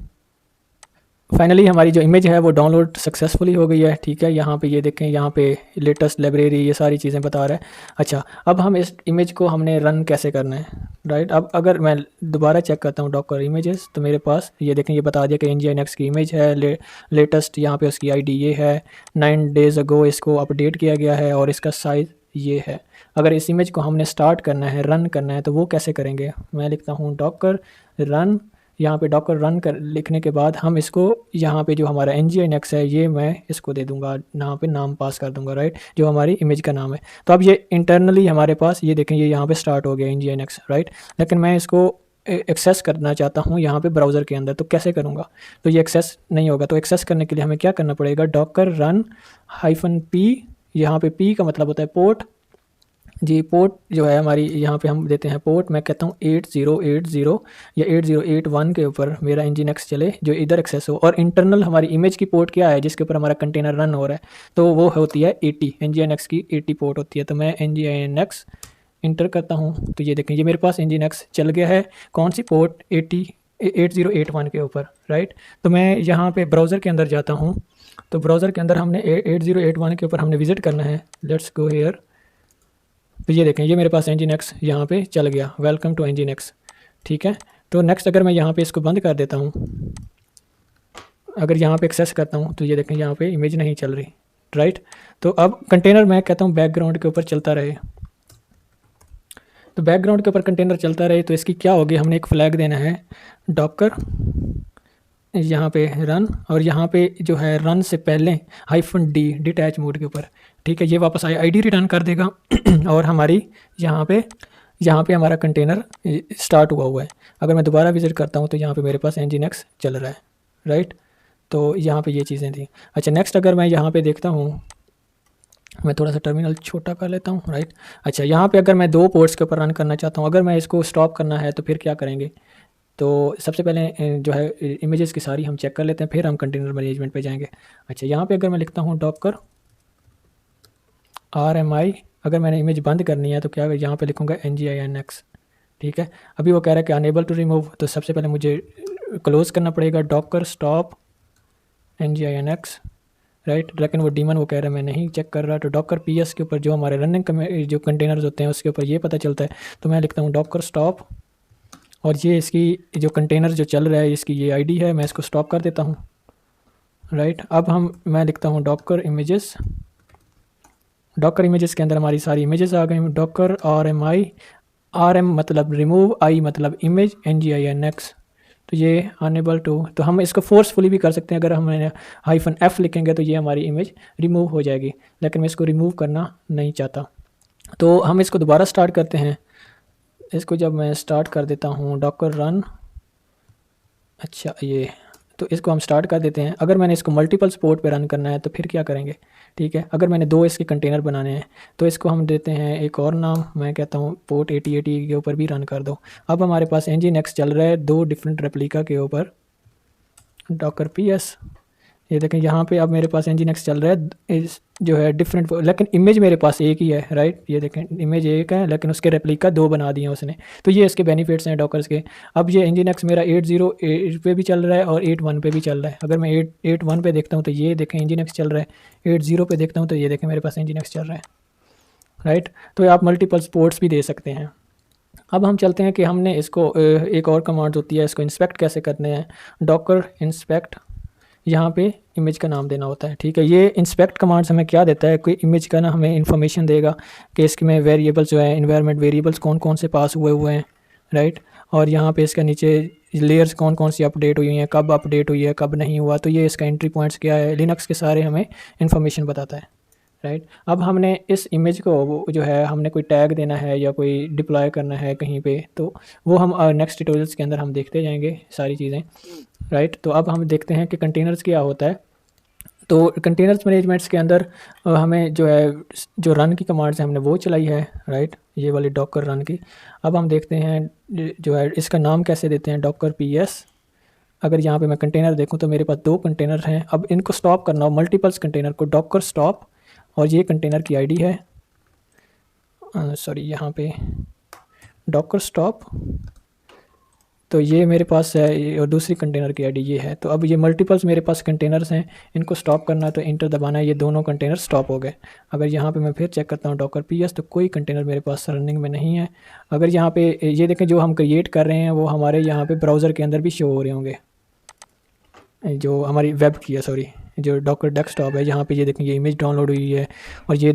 Finally हमारी जो इमेज है वो डाउनलोड सक्सेसफुली हो गई है, ठीक है। यहाँ पे ये देखें, यहाँ पे लेटेस्ट लाइब्रेरी ये सारी चीज़ें बता रहा है। अच्छा, अब हम इस इमेज को हमने रन कैसे करना है, राइट। अब अगर मैं दोबारा चेक करता हूँ डॉकर इमेजेस, तो मेरे पास ये देखें, ये बता दिया कि nginx की इमेज है, लेटेस्ट यहाँ पे उसकी आईडी ये है, 9 डेज़ अगो इसको अपडेट किया गया है और इसका साइज़ ये है। अगर इस इमेज को हमने स्टार्ट करना है, रन करना है, तो वो कैसे करेंगे। मैं लिखता हूँ डॉकर रन, यहाँ पे डॉकर रन कर लिखने के बाद हम इसको यहाँ पे जो हमारा nginx है ये मैं इसको दे दूँगा, यहाँ पे नाम पास कर दूँगा, राइट, जो हमारी इमेज का नाम है। तो अब ये इंटरनली हमारे पास ये देखें, ये यहाँ पे स्टार्ट हो गया nginx, राइट। लेकिन मैं इसको एक्सेस करना चाहता हूँ यहाँ पे ब्राउज़र के अंदर, तो कैसे करूँगा। तो ये एक्सेस नहीं होगा। तो एक्सेस करने के लिए हमें क्या करना पड़ेगा, डॉकर रन -p, यहाँ पे p का मतलब होता है पोर्ट जी। पोर्ट जो है हमारी, यहाँ पे हम देते हैं पोर्ट, मैं कहता हूँ 8080 या 8081 के ऊपर मेरा nginx चले, जो इधर एक्सेस हो। और इंटरनल हमारी इमेज की पोर्ट क्या है जिसके ऊपर हमारा कंटेनर रन हो रहा है, तो वो होती है 80, nginx की 80 पोर्ट होती है। तो मैं nginx इंटर करता हूँ, तो ये देखें, ये मेरे पास nginx चल गया है, कौन सी पोर्ट, 8081 के ऊपर, राइट। तो मैं यहाँ पे ब्राउज़र के अंदर जाता हूँ, तो ब्राउज़र के अंदर हमने 8081 के ऊपर हमने विज़िट करना है। Let's go here. तो ये देखें, ये मेरे पास nginx यहाँ पे चल गया, वेलकम टू nginx, ठीक है। तो नेक्स्ट अगर मैं यहाँ पे इसको बंद कर देता हूँ, अगर यहाँ पे एक्सेस करता हूँ, तो ये देखें यहाँ पे इमेज नहीं चल रही, राइट। तो अब कंटेनर मैं कहता हूँ बैकग्राउंड के ऊपर चलता रहे। तो बैकग्राउंड के ऊपर कंटेनर चलता रहे तो इसकी क्या होगी, हमने एक फ्लैग देना है डॉकर यहाँ पे रन, और यहाँ पे जो है रन से पहले -d डिटैच मोड के ऊपर, ठीक है। ये वापस आईडी रिटर्न कर देगा और हमारी यहाँ पे हमारा कंटेनर स्टार्ट हुआ है। अगर मैं दोबारा विज़िट करता हूँ तो यहाँ पे मेरे पास nginx चल रहा है, राइट। तो यहाँ पे ये चीज़ें थी। अच्छा, नेक्स्ट अगर मैं यहाँ पे देखता हूँ, मैं थोड़ा सा टर्मिनल छोटा कर लेता हूँ, राइट। अच्छा, यहाँ पे अगर मैं 2 पोर्ट्स के ऊपर रन करना चाहता हूँ, अगर मैं इसको स्टॉप करना है तो फिर क्या करेंगे। तो सबसे पहले जो है इमेजेस की सारी हम चेक कर लेते हैं, फिर हम कंटेनर मैनेजमेंट पे जाएंगे। अच्छा, यहाँ पे अगर मैं लिखता हूँ डॉकर RMI, अगर मैंने इमेज बंद करनी है तो क्या, यहाँ पे लिखूँगा nginx, ठीक है। अभी वो कह रहा है कि अनेबल टू रिमूव, तो सबसे पहले मुझे क्लोज़ करना पड़ेगा डॉकर स्टॉप nginx, राइट। लेकिन वो डीमन वो कह रहा है मैं नहीं चेक कर रहा। तो डॉकर PS के ऊपर जो हमारे रनिंग जो कंटेनर्स होते हैं उसके ऊपर ये पता चलता है। तो मैं लिखता हूँ डॉकर स्टॉप, और ये इसकी जो कंटेनर जो चल रहा है इसकी ये आईडी है, मैं इसको स्टॉप कर देता हूँ, राइट। अब मैं लिखता हूँ डॉकर इमेजेस। डॉकर इमेजेस के अंदर हमारी सारी इमेजेस आ गई। डॉकर RMI, RM मतलब रिमूव, I मतलब इमेज, nginx, तो ये अनेबल टू, तो हम इसको फोर्सफुली भी कर सकते हैं। अगर हम -F लिखेंगे तो ये हमारी इमेज रिमूव हो जाएगी, लेकिन मैं इसको रिमूव करना नहीं चाहता। तो हम इसको दोबारा स्टार्ट करते हैं। इसको जब मैं स्टार्ट कर देता हूँ डॉकर रन, अच्छा ये, तो इसको हम स्टार्ट कर देते हैं। अगर मैंने इसको मल्टीपल पोर्ट पे रन करना है तो फिर क्या करेंगे, ठीक है। अगर मैंने 2 इसके कंटेनर बनाने हैं तो इसको हम देते हैं एक और नाम, मैं कहता हूँ पोर्ट 8080 के ऊपर भी रन कर दो। अब हमारे पास nginx चल रहा है 2 डिफरेंट रेप्लिका के ऊपर, डॉकर ps, ये देखें यहाँ पे अब मेरे पास nginx चल रहा है इस जो है डिफरेंट, लेकिन इमेज मेरे पास एक ही है, राइट। ये देखें इमेज एक है लेकिन उसके रेप्लिका 2 बना दिए हैं उसने। तो ये इसके बेनिफिट्स हैं डॉकर्स के। अब ये nginx मेरा 80 पे भी चल रहा है और 81 पे भी चल रहा है। अगर मैं 81 पे देखता हूँ तो ये देखें nginx चल रहा है, 80 पे देखता हूँ तो ये देखें मेरे पास nginx चल रहा है, राइट। तो आप मल्टीपल पोर्ट्स भी दे सकते हैं। अब हम चलते हैं कि हमने इसको एक और कमांड होती है, इसको इंस्पेक्ट कैसे करने हैं। डॉकर इंस्पेक्ट, यहाँ पे इमेज का नाम देना होता है, ठीक है। ये इंस्पेक्ट कमांड्स हमें क्या देता है, कोई इमेज का ना हमें इन्फॉर्मेशन देगा कि इसमें वेरिएबल्स जो है इन्वायरमेंट वेरिएबल्स कौन कौन से पास हुए हैं, राइट। और यहाँ पे इसका नीचे लेयर्स कौन कौन सी अपडेट हुई हैं, कब अपडेट हुई है, कब नहीं हुआ, तो ये इसका एंट्री पॉइंट्स क्या है, लिनक्स के सारे हमें इन्फॉर्मेशन बताता है, राइट। अब हमने इस इमेज को जो है हमने कोई टैग देना है या कोई डिप्लॉय करना है कहीं पे, तो वो हम नेक्स्ट ट्यूटोरियल्स के अंदर हम देखते जाएंगे सारी चीज़ें, राइट। तो अब हम देखते हैं कि कंटेनर्स क्या होता है। तो कंटेनर्स मैनेजमेंट्स के अंदर हमें जो है जो रन की कमांड्स हैं हमने वो चलाई है, राइट, ये वाली डॉकर रन की। अब हम देखते हैं जो है इसका नाम कैसे देते हैं, डॉकर ps। अगर यहाँ पे मैं कंटेनर देखूँ तो मेरे पास 2 कंटेनर हैं। अब इनको स्टॉप करना हो मल्टीपल्स कंटेनर को, डॉकर स्टॉप, और ये कंटेनर की आईडी है, सॉरी यहाँ पे डॉकर स्टॉप, तो ये मेरे पास है, और दूसरी कंटेनर की आईडी ये है। तो अब ये मल्टीपल्स मेरे पास कंटेनर्स हैं, इनको स्टॉप करना है तो इंटर दबाना है, ये दोनों कंटेनर स्टॉप हो गए। अगर यहाँ पे मैं फिर चेक करता हूँ डॉकर ps, तो कोई कंटेनर मेरे पास रनिंग में नहीं है। अगर यहाँ पे ये देखें जो हम क्रिएट कर रहे हैं वो हमारे यहाँ पे ब्राउज़र के अंदर भी शो हो रहे होंगे, जो हमारी वेब की है, सॉरी, जो डॉकर डेस्कटॉप है, यहाँ पे ये देखें ये इमेज डाउनलोड हुई है, और ये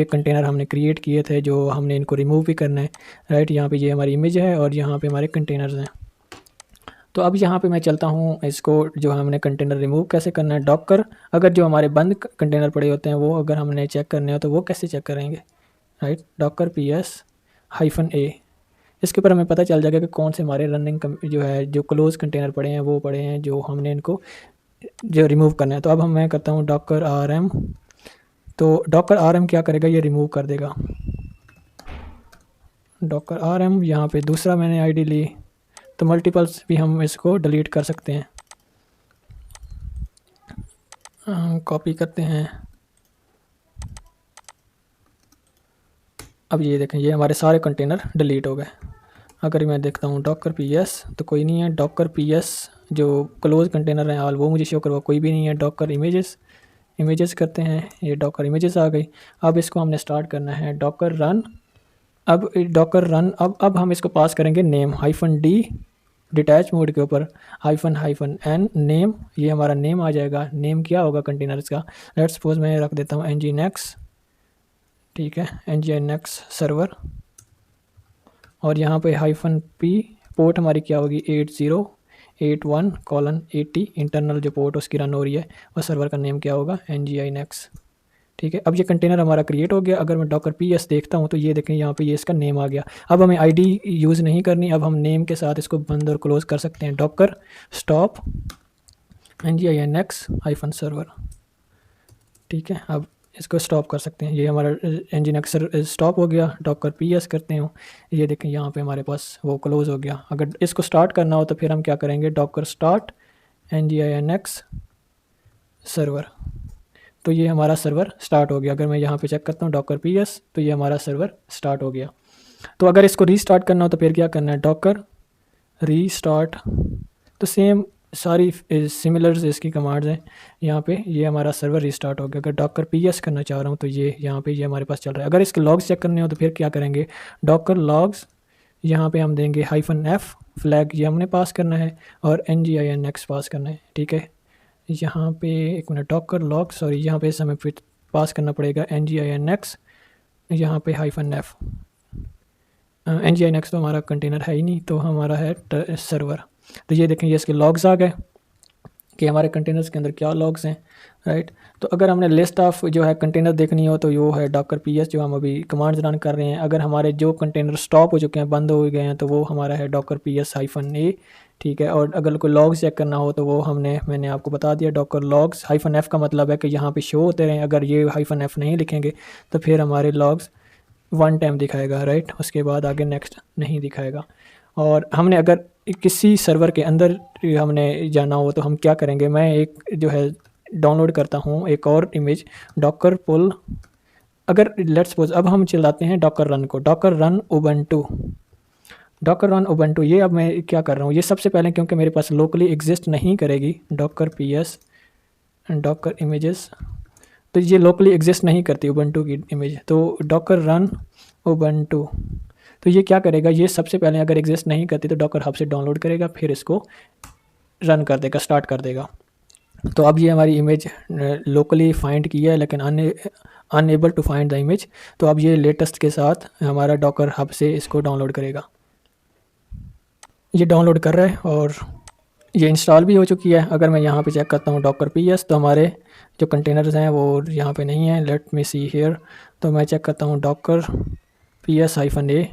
कंटेनर हमने क्रिएट किए थे जो हमने इनको रिमूव भी करना है, राइट। यहाँ पे ये हमारी इमेज है और यहाँ पे हमारे कंटेनर्स हैं। तो अब यहाँ पे मैं चलता हूँ, इसको जो हमने कंटेनर रिमूव कैसे करना है, डॉकर अगर जो हमारे बंद कंटेनर पड़े होते हैं वो अगर हमने चेक करने हो तो वो कैसे चेक करेंगे, राइट। डॉकर ps-a, इसके ऊपर हमें पता चल जाएगा कि कौन से हमारे रनिंग जो है जो क्लोज कंटेनर पड़े हैं वो पड़े हैं जो हमने इनको जो रिमूव करना है। तो अब मैं करता हूँ डॉकर rm, तो डॉकर rm क्या करेगा, ये रिमूव कर देगा। डॉकर rm, यहाँ पे दूसरा मैंने आईडी ली, तो मल्टीपल्स भी हम इसको डिलीट कर सकते हैं। कॉपी करते हैं। अब ये देखें ये हमारे सारे कंटेनर डिलीट हो गए। अगर मैं देखता हूँ डॉकर ps तो कोई नहीं है, डॉकर ps जो क्लोज कंटेनर हैं आल वो मुझे शो करवा, कोई भी नहीं है। डॉकर इमेजेस करते हैं, ये डॉकर इमेजेस आ गई। अब इसको हमने स्टार्ट करना है डॉकर रन। अब डॉकर रन, अब हम इसको पास करेंगे नेम -d डिटैच मोड के ऊपर -n नेम, ये हमारा नेम आ जाएगा। नेम क्या होगा कंटेनर्स का, लेट्स सपोज मैं रख देता हूँ nginx, ठीक है, nginx सर्वर, और यहाँ पे -p पोर्ट हमारी क्या होगी 8081:80 इंटरनल जो पोर्ट उसकी रन हो रही है, और सर्वर का नेम क्या होगा nginx, ठीक है। अब ये कंटेनर हमारा क्रिएट हो गया। अगर मैं डॉकर ps देखता हूँ तो ये देखें यहाँ पे ये इसका नेम आ गया। अब हमें आईडी यूज़ नहीं करनी, अब हम नेम के साथ इसको बंद और क्लोज कर सकते हैं। डॉकर स्टॉप nginx-server, ठीक है। अब इसको स्टॉप कर सकते हैं, ये हमारा nginx स्टॉप हो गया। डॉकर ps करते हो, ये देखें यहाँ पे हमारे पास वो क्लोज हो गया। अगर इसको स्टार्ट करना हो तो फिर हम क्या करेंगे, डॉकर स्टार्ट nginx सर्वर, तो ये हमारा सर्वर स्टार्ट हो गया। अगर मैं यहाँ पे चेक करता हूँ डॉकर ps, तो ये हमारा सर्वर स्टार्ट हो गया। तो अगर इसको रीस्टार्ट करना हो तो फिर क्या करना है, डॉकर रीस्टार्ट, तो सेम सारी सिमिलर इसकी कमांड्स हैं यहाँ पे। ये हमारा सर्वर रीस्टार्ट हो गया। अगर डॉकर ps करना चाह रहा हूँ तो ये यहाँ पे ये हमारे पास चल रहा है। अगर इसके लॉग्स चेक करने हो तो फिर क्या करेंगे, डॉकर लॉग्स, यहाँ पे हम देंगे -f फ्लैग, ये हमने पास करना है, और nginx पास करना है, ठीक है। यहाँ पे एक मिनट, डॉकर लॉग, सॉरी, यहाँ पे हमें फिर पास करना पड़ेगा nginx, यहाँ पे -f, nginx तो हमारा कंटेनर है ही नहीं, तो हमारा है सर्वर। तो ये देखें, ये इसके लॉग्स आ गए कि हमारे कंटेनर्स के अंदर क्या लॉग्स हैं, राइट। तो अगर हमने लिस्ट ऑफ जो है कंटेनर देखनी हो तो वो है डॉकर पीएस, जो हम अभी कमांड्स रन कर रहे हैं। अगर हमारे जो कंटेनर स्टॉप हो चुके हैं, बंद हो गए हैं, तो वो हमारा है डॉकर पीएस -a, ठीक है। और अगर कोई लॉग्स चेक करना हो तो वो मैंने आपको बता दिया, डॉकर लॉग्स -f का मतलब है कि यहाँ पे शो होते रहें। अगर ये -f नहीं लिखेंगे तो फिर हमारे लॉग्स वन टाइम दिखाएगा, राइट, उसके बाद आगे नेक्स्ट नहीं दिखाएगा। और हमने अगर किसी सर्वर के अंदर हमने जाना हो तो हम क्या करेंगे, मैं एक जो है डाउनलोड करता हूँ एक और इमेज, डॉकर पुल। अगर लेट्स सपोज अब हम चलाते हैं डॉकर रन को, Docker run Ubuntu, Docker run Ubuntu. ये अब मैं क्या कर रहा हूँ, ये सबसे पहले क्योंकि मेरे पास लोकली एग्जिस्ट नहीं करेगी डॉकर पीएस डॉकर इमेजेस, तो ये लोकली एग्जिस्ट नहीं करती उबंटू की इमेज। तो डॉकर रन उबंटू, तो ये क्या करेगा, ये सबसे पहले अगर एग्जिस्ट नहीं करती तो डॉकर हब से डाउनलोड करेगा, फिर इसको रन कर देगा, स्टार्ट कर देगा। तो अब ये हमारी इमेज लोकली फाइंड की है लेकिन unable to find the image. तो अब ये लेटेस्ट के साथ हमारा डॉकर हब से इसको डाउनलोड करेगा। ये डाउनलोड कर रहा है और ये इंस्टॉल भी हो चुकी है। अगर मैं यहाँ पे चेक करता हूँ डॉकर पीएस, तो हमारे जो कंटेनर्स हैं वो यहाँ पे नहीं हैं। लेट मी सी हियर, तो मैं चेक करता हूँ डॉकर पीएस -a।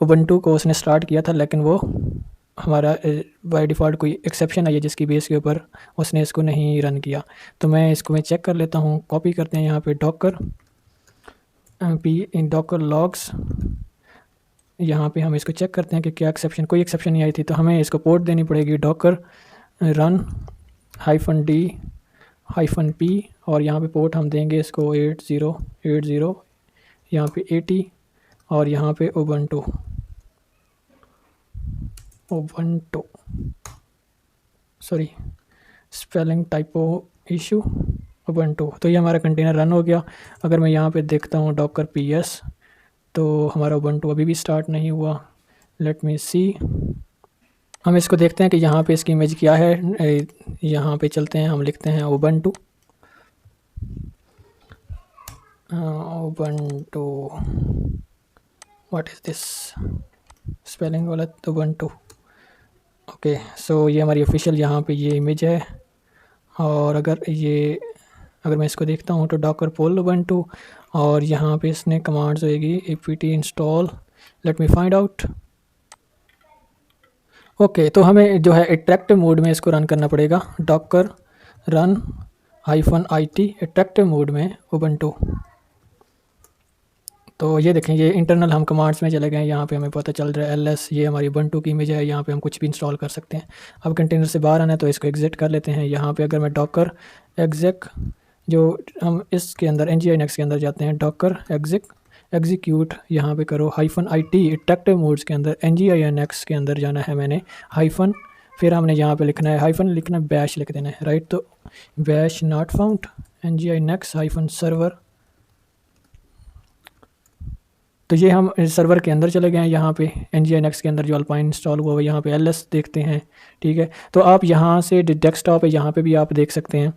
उबंटू को उसने स्टार्ट किया था लेकिन वो हमारा बाय डिफ़ॉल्ट कोई एक्सेप्शन आई है जिसकी बेस के ऊपर उसने इसको नहीं रन किया। तो मैं इसको चेक कर लेता हूँ, कॉपी करते हैं यहाँ पे डॉकर डॉकर लॉग्स, यहाँ पे हम इसको चेक करते हैं कि क्या एक्सेप्शन, कोई एक्सेप्शन नहीं आई थी। तो हमें इसको पोर्ट देनी पड़ेगी डॉकर रन -d-p, और यहाँ पे पोर्ट हम देंगे इसको 8080, यहाँ पे 80, और यहाँ पे Ubuntu sorry spelling typo issue, Ubuntu. तो ये हमारा कंटेनर रन हो गया। अगर मैं यहाँ पे देखता हूँ डॉकर पीएस, तो हमारा उबंटू अभी भी स्टार्ट नहीं हुआ। लेट मी सी, हम इसको देखते हैं कि यहाँ पे इसकी इमेज क्या है। यहाँ पे चलते हैं, हम लिखते हैं Ubuntu what is this, spelling गलत, उबंटू। ओके, सो ये हमारी ऑफिशियल यहाँ पे ये इमेज है। और अगर मैं इसको देखता हूँ तो डॉकर पुल उबंटू, और यहाँ पे इसने कमांड्स होएगी apt install, late me find out. Okay, तो हमें जो है अट्रैक्टिव मोड में इसको रन करना पड़ेगा, Docker run -it attractive mode में उबंटू। तो ये देखें, ये इंटरनल हम कमांड्स में चले गए, यहाँ पे हमें पता चल रहा है ls, ये हमारी उबंटू की इमेज है, यहाँ पे हम कुछ भी इंस्टॉल कर सकते हैं। अब कंटेनर से बाहर आना है तो इसको एग्जिट कर लेते हैं। यहाँ पे अगर मैं डॉकर एग्जिक, जो हम इसके अंदर nginx के अंदर जाते हैं, डॉकर एग्जीक्यूट, यहाँ पे करो -it अट्रैक्टिव मोड्स के अंदर nginx के अंदर जाना है मैंने, हाइफन, फिर हमने यहाँ पे लिखना है हाइफन, लिखना है बैश लिख देना है, राइट। तो bash not found nginx -server, तो ये हम सर्वर के अंदर चले गए हैं। यहाँ पे nginx के अंदर जो अल्पाइन इंस्टॉल हुआ है, यहाँ पे ls देखते हैं, ठीक है। तो आप यहाँ से डेस्कटॉप है, यहाँ पे भी आप देख सकते हैं।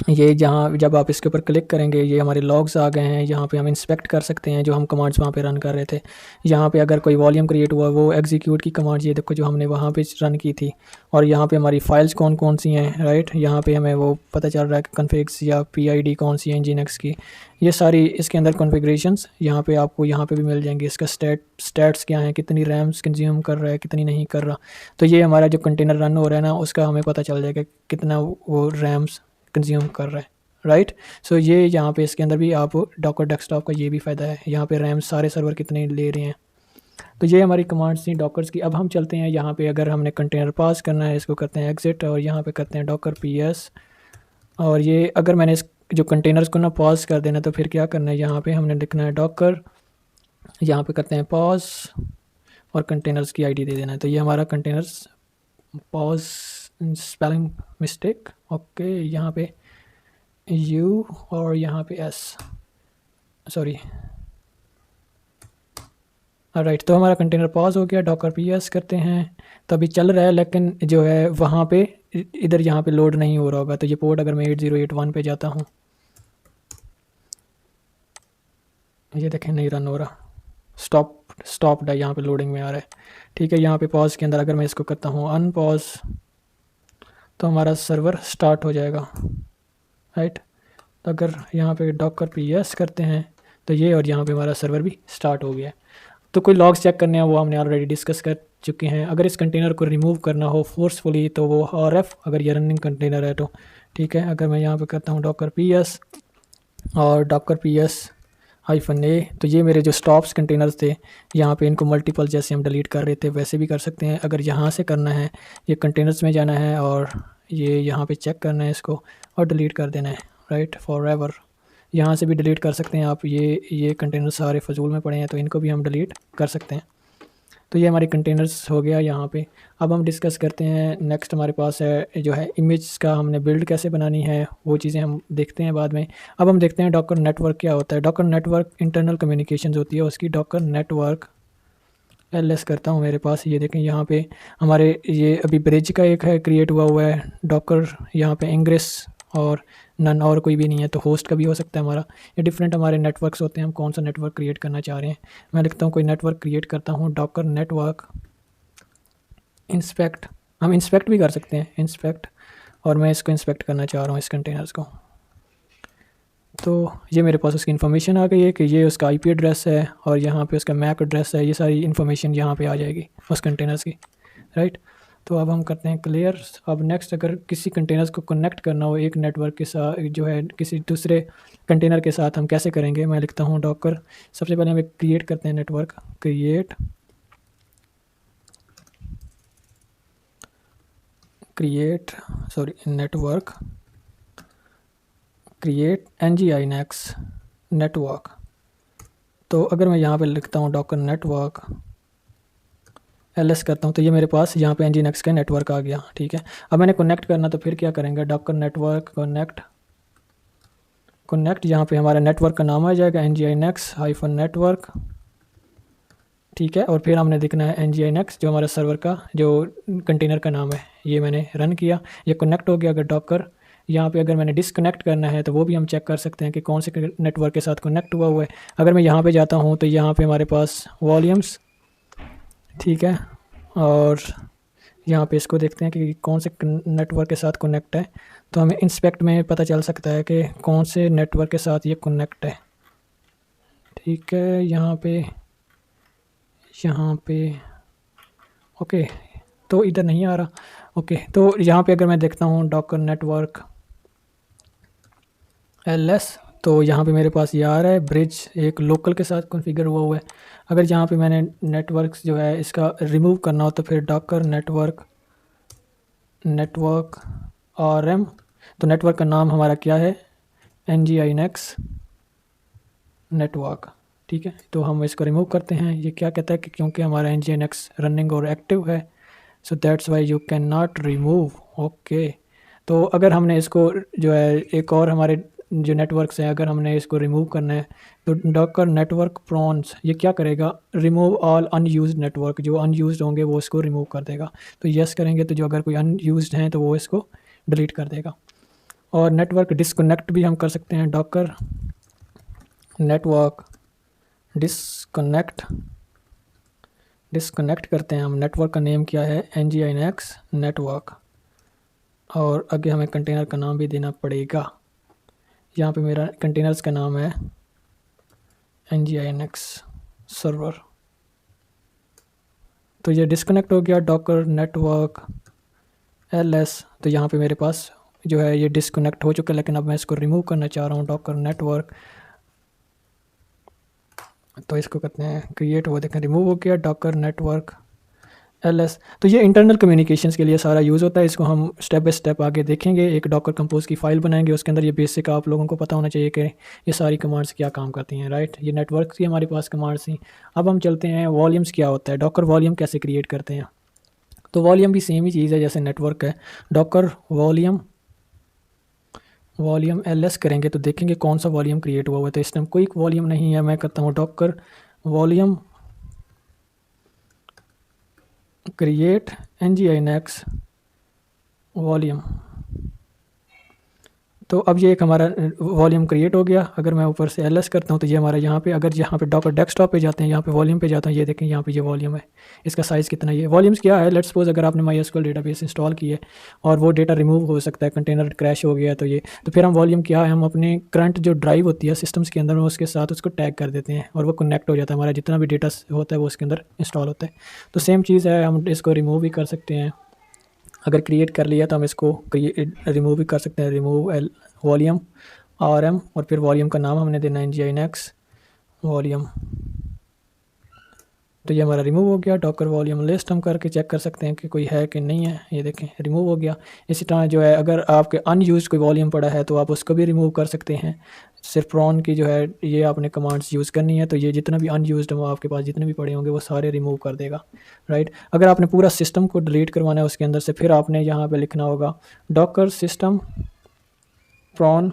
ये जहाँ जब आप इसके ऊपर क्लिक करेंगे, ये हमारे लॉग्स आ गए हैं। यहाँ पे हम इंस्पेक्ट कर सकते हैं जो हम कमांड्स वहाँ पे रन कर रहे थे। यहाँ पे अगर कोई वॉल्यूम क्रिएट हुआ, वो एग्जीक्यूट की कमांड, ये देखो जो हमने वहाँ पे रन की थी। और यहाँ पे हमारी फाइल्स कौन कौन सी हैं, राइट, यहाँ पे हमें वो पता चल रहा है कि कन्फिग्स या PID कौन सी है nginx की, ये सारी इसके अंदर कॉन्फ़िगरेशंस यहाँ पे आपको यहाँ पे भी मिल जाएंगी। इसका स्टैट्स क्या है, कितनी रैम्स कंज्यूम कर रहा है, कितनी नहीं कर रहा। तो ये हमारा जो कंटेनर रन हो रहा है ना, उसका हमें पता चल जाएगा कितना वो रैम्स कंज्यूम कर रहा है, राइट। सो ये यहाँ पे इसके अंदर भी आप डॉकर डेस्कटॉप का ये भी फ़ायदा है, यहाँ पे रैम सारे सर्वर कितने ले रहे हैं। तो ये हमारी कमांड्स थी डॉकर्स की। अब हम चलते हैं यहाँ पे, अगर हमने कंटेनर पास करना है, इसको करते हैं एग्जिट, और यहाँ पे करते हैं डॉकर पीएस। और ये अगर मैंने इस जो कंटेनर्स को ना पॉज कर देना, तो फिर क्या करना है, यहाँ पे हमने लिखना है डॉकर, यहाँ पे करते हैं पॉज, और कंटेनर्स की आईडी दे देना है। तो ये हमारा containers pause, spelling mistake, okay, यहाँ पे U और यहाँ पे S, सॉरी, राइट। तो हमारा कंटेनर पॉज हो गया, डॉकर पीएस करते हैं, तो अभी चल रहा है, लेकिन जो है वहाँ पे इधर यहाँ पे लोड नहीं हो रहा होगा। तो ये पोर्ट अगर मैं 8081 पे जाता हूँ, ये देखें नहीं रन हो रहा, स्टॉप स्टॉप्ड है, यहाँ पे लोडिंग में आ रहा है। ठीक है, यहाँ पे पॉज के अंदर अगर मैं इसको करता हूँ अनपॉज तो हमारा सर्वर स्टार्ट हो जाएगा, राइट। तो अगर यहाँ पे डॉकर PS करते हैं तो ये, और यहाँ पे हमारा सर्वर भी स्टार्ट हो गया है। तो कोई लॉग्स चेक करने हैं वो हमने ऑलरेडी डिस्कस कर चुके हैं। अगर इस कंटेनर को रिमूव करना हो फोर्सफुली तो वो RF, अगर ये रनिंग कंटेनर है तो ठीक है। अगर मैं यहाँ पे करता हूँ डॉकर PS और डॉकर PS -A, तो ये मेरे जो स्टॉप्स कंटेनर्स थे, यहाँ पे इनको मल्टीपल जैसे हम डिलीट कर रहे थे वैसे भी कर सकते हैं। अगर यहाँ से करना है, ये कंटेनर्स में जाना है और ये यहाँ पे चेक करना है इसको और डिलीट कर देना है, राइट, फॉर एवर। यहाँ से भी डिलीट कर सकते हैं आप। ये कंटेनर सारे फजूल में पड़े हैं तो इनको भी हम डिलीट कर सकते हैं। तो ये हमारी कंटेनर्स हो गया यहाँ पे। अब हम डिस्कस करते हैं नेक्स्ट, हमारे पास है जो है इमेज का हमने बिल्ड कैसे बनानी है, वो चीज़ें हम देखते हैं बाद में। अब हम देखते हैं डॉकर नेटवर्क क्या होता है। डॉकर नेटवर्क इंटरनल कम्युनिकेशंस होती है उसकी। डॉकर नेटवर्क LS करता हूँ, मेरे पास ये देखें यहाँ पे हमारे ये अभी ब्रिज का एक है क्रिएट हुआ है डॉकर, यहाँ पे इंग्रेस और नन और कोई भी नहीं है, तो होस्ट का भी हो सकता है हमारा। ये डिफरेंट हमारे नेटवर्क्स होते हैं, हम कौन सा नेटवर्क क्रिएट करना चाह रहे हैं। मैं लिखता हूँ कोई नेटवर्क क्रिएट करता हूँ डॉकर नेटवर्क इंस्पेक्ट। हम इंस्पेक्ट भी कर सकते हैं इंस्पेक्ट, और मैं इसको इंस्पेक्ट करना चाह रहा हूँ इस कंटेनर्स को। तो ये मेरे पास उसकी इन्फॉर्मेशन आ गई है कि ये उसका IP एड्रेस है और यहाँ पे उसका मैक एड्रेस है। ये सारी इन्फॉर्मेशन यहाँ पे आ जाएगी उस कंटेनर्स की, राइट। तो अब हम करते हैं क्लियर। अब नेक्स्ट, अगर किसी कंटेनर्स को कनेक्ट करना हो एक नेटवर्क के साथ, जो है किसी दूसरे कंटेनर के साथ, हम कैसे करेंगे। मैं लिखता हूँ डॉकर, सबसे पहले हम एक क्रिएट करते हैं network, network create nginx network. तो अगर मैं यहाँ पे लिखता हूँ डॉकर नेटवर्क LS करता हूँ तो ये मेरे पास यहाँ पे nginx का नेटवर्क आ गया, ठीक है। अब मैंने कनेक्ट करना, तो फिर क्या करेंगे, डॉकर नेटवर्क कनेक्ट, यहाँ पे हमारा नेटवर्क का नाम आ जाएगा nginx नेटवर्क, ठीक है। और फिर हमने देखना है nginx जो हमारा सर्वर का जो कंटेनर का नाम है, ये मैंने रन किया, ये कनेक्ट हो गया। अगर डॉकर यहाँ पे अगर मैंने डिसकनेक्ट करना है तो वो भी हम चेक कर सकते हैं कि कौन से नेटवर्क के साथ कनेक्ट हुआ है। अगर मैं यहाँ पे जाता हूँ तो यहाँ पे हमारे पास वॉल्यूम्स, ठीक है, और यहाँ पे इसको देखते हैं कि कौन से नेटवर्क के साथ कनेक्ट है। तो हमें इंस्पेक्ट में पता चल सकता है कि कौन से नेटवर्क के साथ ये कनेक्ट है, ठीक है। यहाँ पे ओके, तो इधर नहीं आ रहा, ओके। तो यहाँ पे अगर मैं देखता हूँ डॉकर नेटवर्क LS, तो यहाँ पे मेरे पास ये आ रहा है ब्रिज एक लोकल के साथ कॉन्फ़िगर हुआ है। अगर यहाँ पे मैंने नेटवर्क्स जो है इसका रिमूव करना हो तो फिर डॉकर नेटवर्क RM, तो नेटवर्क का नाम हमारा क्या है, nginx नेटवर्क, ठीक है। तो हम इसको रिमूव करते हैं। ये क्या कहता है कि क्योंकि हमारा nginx रनिंग और एक्टिव है, so that's why you can not remove, okay. तो अगर हमने इसको जो है एक और हमारे जो नेटवर्क्स हैं, अगर हमने इसको रिमूव करना है तो डॉकर नेटवर्क प्रॉन्स ये क्या करेगा, रिमूव ऑल अनयूज्ड नेटवर्क, जो अनयूज्ड होंगे वो इसको रिमूव कर देगा। तो यस करेंगे तो जो अगर कोई अनयूज्ड हैं तो वो इसको डिलीट कर देगा। और नेटवर्क डिसकनेक्ट भी हम कर सकते हैं, डॉकर नेटवर्क डिसकनेक्ट करते हैं हम। नेटवर्क का नेम क्या है, nginx नेटवर्क, और आगे हमें कंटेनर का नाम भी देना पड़ेगा। यहाँ पे मेरा कंटेनर्स का नाम है nginx सर्वर। तो ये डिसकनेक्ट हो गया डॉकर नेटवर्क LS। तो यहाँ पे मेरे पास जो है ये डिसकनेक्ट हो चुका है, लेकिन अब मैं इसको रिमूव करना चाह रहा हूँ डॉकर नेटवर्क। तो इसको कहते हैं क्रिएट, वो देखें रिमूव हो गया डॉकर नेटवर्क LS। तो ये इंटरनल कम्युनिकेशंस के लिए सारा यूज़ होता है। इसको हम स्टेप बाय स्टेप आगे देखेंगे। एक डॉकर कंपोज की फ़ाइल बनाएंगे, उसके अंदर ये बेसिक आप लोगों को पता होना चाहिए कि ये सारी कमांड्स क्या काम करती हैं, राइट। ये नेटवर्क की हमारे पास कमांड्स थी। अब हम चलते हैं वॉल्यूम्स क्या होता है, डॉकर वॉल्यूम कैसे क्रिएट करते हैं। तो वॉल्यूम भी सेम ही चीज़ है जैसे नेटवर्क है। डॉकर वॉल्यूम LS करेंगे तो देखेंगे कौन सा वॉल्यूम क्रिएट हुआ है। तो इस टाइम कोई वॉल्यूम नहीं है। मैं करता हूँ Docker volume create nginx volume. तो अब ये एक हमारा वॉल्यूम क्रिएट हो गया। अगर मैं ऊपर से ls करता हूँ तो ये हमारा यहाँ पे, अगर यहाँ पे डॉकर डेस्कटॉप पे जाते हैं, यहाँ पे वॉल्यूम पे जाता हूँ, ये देखें यहाँ पे ये वॉल्यूम है, इसका साइज़ कितना है। ये वॉल्यूम्स क्या है, लेट्स सपोज अगर आपने MySQL डेटाबेस इंस्टॉल की है और वो डेटा रिमूव हो सकता है, कंटेनर क्रैश हो गया, तो फिर हम वॉल्यूम क्या है, हम अपने करंट जो ड्राइव होती है सिस्टम्स के अंदर में उसके साथ उसको टैग कर देते हैं और वो कनेक्ट हो जाता है, हमारा जितना भी डेटा होता है वो उसके अंदर इंस्टॉल होता है। तो सेम चीज़ है, हम इसको रिमूव भी कर सकते हैं। अगर क्रिएट कर लिया तो हम इसको रिमूव भी कर सकते हैं, रिमूव वॉल्यूम RM, और फिर वॉल्यूम का नाम हमने देना है nginx वॉल्यूम। तो ये हमारा रिमूव हो गया। डॉकर वॉल्यूम लिस्ट हम करके चेक कर सकते हैं कि कोई है कि नहीं है, ये देखें रिमूव हो गया। इसी तरह जो है अगर आपके अनयूज्ड कोई वॉल्यूम पड़ा है तो आप उसको भी रिमूव कर सकते हैं। सिर्फ प्रॉन की जो है ये आपने कमांड्स यूज़ करनी है, तो ये जितना भी अनयूज्ड हो आपके पास जितने भी पड़े होंगे वो सारे रिमूव कर देगा, राइट। अगर आपने पूरा सिस्टम को डिलीट करवाना है उसके अंदर से, फिर आपने यहाँ पे लिखना होगा डॉकर सिस्टम प्रॉन,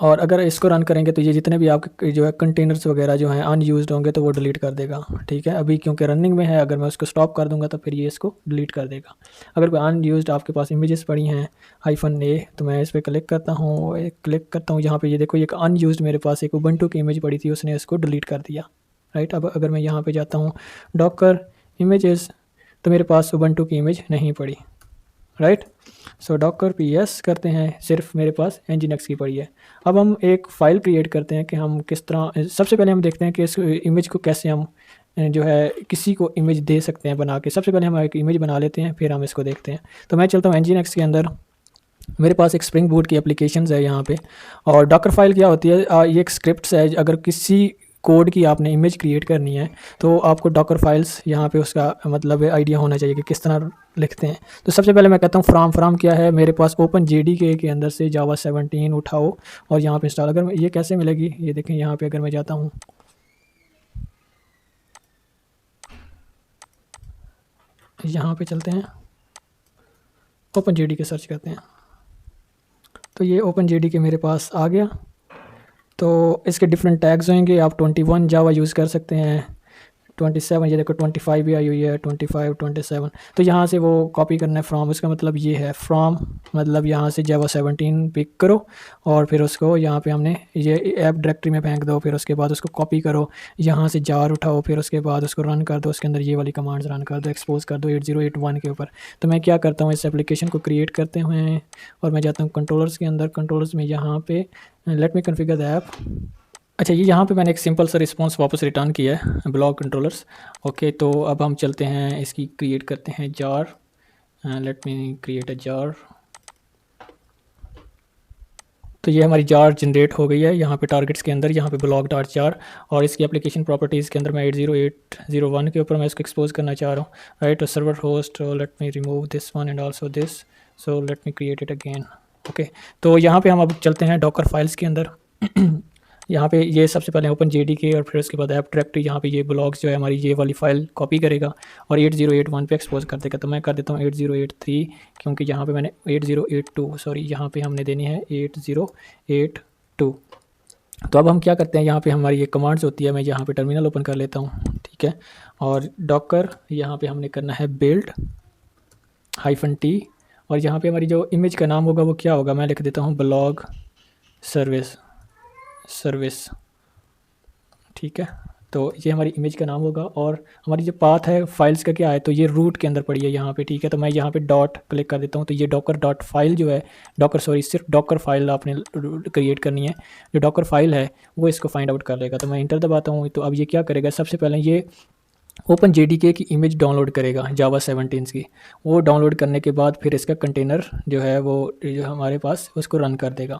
और अगर इसको रन करेंगे तो ये जितने भी आपके जो है कंटेनर्स वगैरह जो हैं अनयूज्ड होंगे तो वो डिलीट कर देगा, ठीक है। अभी क्योंकि रनिंग में है, अगर मैं उसको स्टॉप कर दूंगा तो फिर ये इसको डिलीट कर देगा। अगर कोई अनयूज्ड आपके पास इमेजेस पड़ी हैं -a, तो मैं इस पर क्लिक करता हूँ, यहाँ पे ये देखो ये अनयूज्ड मेरे पास एक उबंटू की इमेज पड़ी थी, उसने इसको डिलीट कर दिया, राइट। अब अगर मैं यहाँ पर जाता हूँ डॉकर इमेजेस, तो मेरे पास उबंटू की इमेज नहीं पड़ी, राइट। सो डॉकर PS करते हैं, सिर्फ मेरे पास nginx की पड़ी है। अब हम एक फ़ाइल क्रिएट करते हैं कि हम किस तरह, सबसे पहले हम देखते हैं कि इस इमेज को कैसे हम जो है किसी को इमेज दे सकते हैं बना के। सबसे पहले हम एक इमेज बना लेते हैं, फिर हम इसको देखते हैं। तो मैं चलता हूँ nginx के अंदर, मेरे पास एक स्प्रिंग बूट की एप्लीकेशंस है यहाँ पे, और डॉकर फाइल क्या होती है, ये एक स्क्रिप्ट्स है। अगर किसी कोड की आपने इमेज क्रिएट करनी है तो आपको डॉकर फाइल्स यहाँ पे उसका मतलब आइडिया होना चाहिए कि किस तरह लिखते हैं। तो सबसे पहले मैं कहता हूँ फ्राम क्या है, मेरे पास ओपन JDK के अंदर से जावा 17 उठाओ और यहाँ पे इंस्टॉल। अगर ये कैसे मिलेगी, ये देखें यहाँ पे अगर मैं जाता हूँ, यहाँ पे चलते हैं, ओपन JDK सर्च करते हैं, तो ये ओपन JDK मेरे पास आ गया। तो इसके डिफरेंट टैग्स होंगे, आप 21 जावा यूज़ कर सकते हैं, 27, ये देखो 25 भी आई हुई है, 25, 27। तो यहाँ से वो कॉपी करना है फ्रॉम, उसका मतलब ये है फ्रॉम मतलब यहाँ से जावा 17 पिक करो और फिर उसको यहाँ पे हमने ये ऐप डायरेक्टरी में फेंक दो, फिर उसके बाद उसको कॉपी करो, यहाँ से जार उठाओ, फिर उसके बाद उसको रन कर दो, उसके अंदर ये वाली कमांड्स रन कर दो, एक्सपोज कर दो 8081 के ऊपर। तो मैं क्या करता हूँ, इस एप्लीकेशन को क्रिएट करते हुए और मैं जाता हूँ कंट्रोलर्स के अंदर, कंट्रोलर्स में यहाँ पे let me configure the app. अच्छा, ये यहाँ पे मैंने एक सिंपल सा रिस्पॉन्स वापस रिटर्न किया है, ब्लॉक कंट्रोलर्स। ओके, तो अब हम चलते हैं, इसकी क्रिएट करते हैं jar, let me create a jar. तो ये हमारी जार जनरेट हो गई है यहाँ पे टारगेट्स के अंदर, यहाँ पे ब्लॉक डॉट जार, और इसकी एप्लीकेशन प्रॉपर्टीज़ के अंदर मैं 80801 के ऊपर मैं इसको एक्सपोज करना चाह रहा हूँ, राइट। तो server host, let me remove this one and also this, so let me create it again. Okay, तो यहाँ पे हम अब चलते हैं डॉकर फाइल्स के अंदर। यहाँ पे ये सबसे पहले ओपन JDK और फिर उसके बाद ऐप डायरेक्टरी, यहाँ पे ये ब्लॉग्स जो है हमारी ये वाली फ़ाइल कॉपी करेगा और 8081 पे एक्सपोज कर देगा। तो मैं कर देता हूँ 8083, क्योंकि यहाँ पे मैंने 8082 सॉरी, यहाँ पे हमने देनी है 8082। तो अब हम क्या करते हैं, यहाँ पे हमारी ये कमांड्स होती है, मैं यहाँ पे टर्मिनल ओपन कर लेता हूँ, ठीक है। और डॉकर यहाँ पे हमने करना है बिल्ड -t, और यहाँ पे हमारी जो इमेज का नाम होगा वो क्या होगा, मैं लिख देता हूँ ब्लॉग सर्विस, ठीक है। तो ये हमारी इमेज का नाम होगा, और हमारी जो पाथ है फाइल्स का क्या है, तो ये रूट के अंदर पड़ी है यहाँ पे, ठीक है। तो मैं यहाँ पे डॉट क्लिक कर देता हूँ, तो ये डॉकर डॉट फाइल जो है, सिर्फ डॉकर फाइल आपने क्रिएट करनी है, जो डॉकर फाइल है वो इसको फाइंड आउट कर लेगा। तो मैं इंटर दबाता हूँ, तो अब ये क्या करेगा, सबसे पहले ये ओपन JDK की इमेज डाउनलोड करेगा जावा 17 की। वो डाउनलोड करने के बाद फिर इसका कंटेनर जो है वो जो हमारे पास उसको रन कर देगा,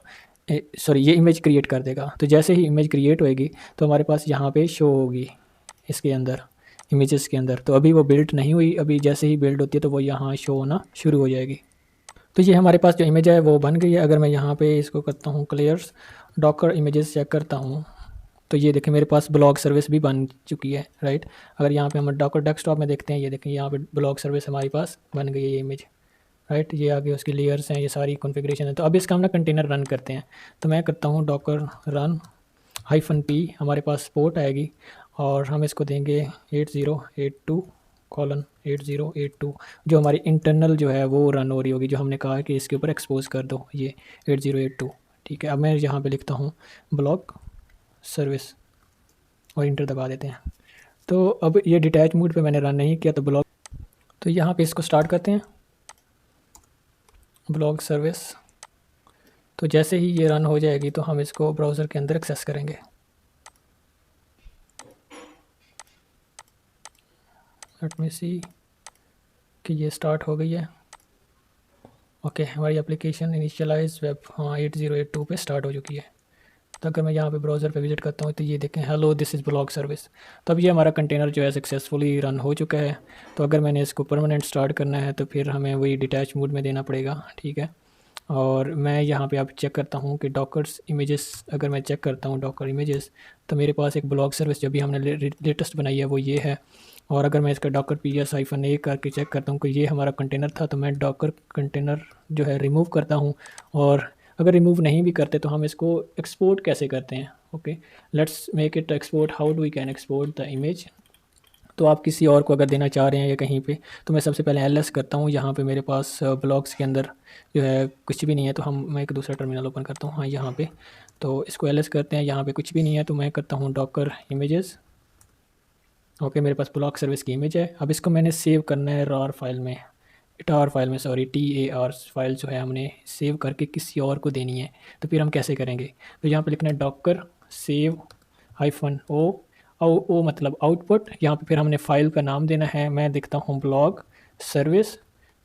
सॉरी ये इमेज क्रिएट कर देगा। तो जैसे ही इमेज क्रिएट होएगी तो हमारे पास यहाँ पे शो होगी इसके अंदर, इमेजेस के अंदर। तो अभी वो बिल्ड नहीं हुई, अभी जैसे ही बिल्ड होती है तो वो यहाँ शो होना शुरू हो जाएगी। तो ये हमारे पास जो इमेज है वो बन गई है। अगर मैं यहाँ पे इसको करता हूँ क्लियर्स, डॉकर इमेजेस चेक करता हूँ, तो ये देखें मेरे पास ब्लॉग सर्विस भी बन चुकी है, राइट। अगर यहाँ पे हम डॉकर डेस्कटॉप में देखते हैं, ये देखें यहाँ पे ब्लॉग सर्विस हमारे पास बन गई है ये इमेज, राइट। ये आगे उसकी लेयर्स हैं, ये सारी कॉन्फ़िगरेशन है। तो अब इसका हम ना कंटेनर रन करते हैं, तो मैं करता हूँ डॉकर रन -p, हमारे पास पोर्ट आएगी और हम इसको देंगे 8082 8082 जो हमारी इंटरनल जो है वो रन हो रही होगी, जो हमने कहा है कि इसके ऊपर एक्सपोज कर दो ये 8082। ठीक है, अब मैं यहाँ पे लिखता हूँ ब्लॉक सर्विस और इंटर दबा देते हैं। तो अब ये डिटैच मोड पे मैंने रन नहीं किया, तो ब्लॉक, तो यहाँ पे इसको स्टार्ट करते हैं ब्लॉक सर्विस। तो जैसे ही ये रन हो जाएगी तो हम इसको ब्राउज़र के अंदर एक्सेस करेंगे। लेट मी सी कि ये स्टार्ट हो गई है। ओके, हमारी एप्लीकेशन इनिशियलाइज वेब, हाँ 8082 पे स्टार्ट हो चुकी है। तो अगर मैं यहाँ पे ब्राउज़र पे विजिट करता हूँ तो ये देखें, hello this is block service. तो अब ये हमारा कंटेनर जो है सक्सेसफुली रन हो चुका है। तो अगर मैंने इसको परमानेंट स्टार्ट करना है तो फिर हमें वही डिटैच मोड में देना पड़ेगा। ठीक है, और मैं यहाँ पे अब चेक करता हूँ कि डॉकर्स इमेजेस, अगर मैं चेक करता हूँ डॉकर इमेजेस, तो मेरे पास एक ब्लॉक सर्विस जो भी हमने लेटेस्ट बनाई है वो ये है। और अगर मैं इसका डॉकर PS-A करके चेक करता हूँ कि ये हमारा कंटेनर था, तो मैं डॉकर कंटेनर जो है रिमूव करता हूँ। और अगर रिमूव नहीं भी करते तो हम इसको एक्सपोर्ट कैसे करते हैं। Okay, let's make it export, how do we can export the image. तो आप किसी और को अगर देना चाह रहे हैं या कहीं पे, तो मैं सबसे पहले LS करता हूँ। यहाँ पे मेरे पास ब्लॉक्स के अंदर जो है कुछ भी नहीं है, तो मैं एक दूसरा टर्मिनल ओपन करता हूँ। हाँ, यहाँ पे तो इसको LS करते हैं, यहाँ पे कुछ भी नहीं है, तो मैं करता हूँ डॉकर इमेजेस। ओके, मेरे पास ब्लॉक सर्विस की इमेज है। अब इसको मैंने सेव करना है RAR फाइल में, सॉरी TAR फाइल जो है हमने सेव करके किसी और को देनी है। तो फिर हम कैसे करेंगे, तो यहाँ पे लिखना है डॉकर सेव -o, ओ मतलब आउटपुट। यहाँ पे फिर हमने फ़ाइल का नाम देना है, मैं देखता हूँ ब्लॉक सर्विस।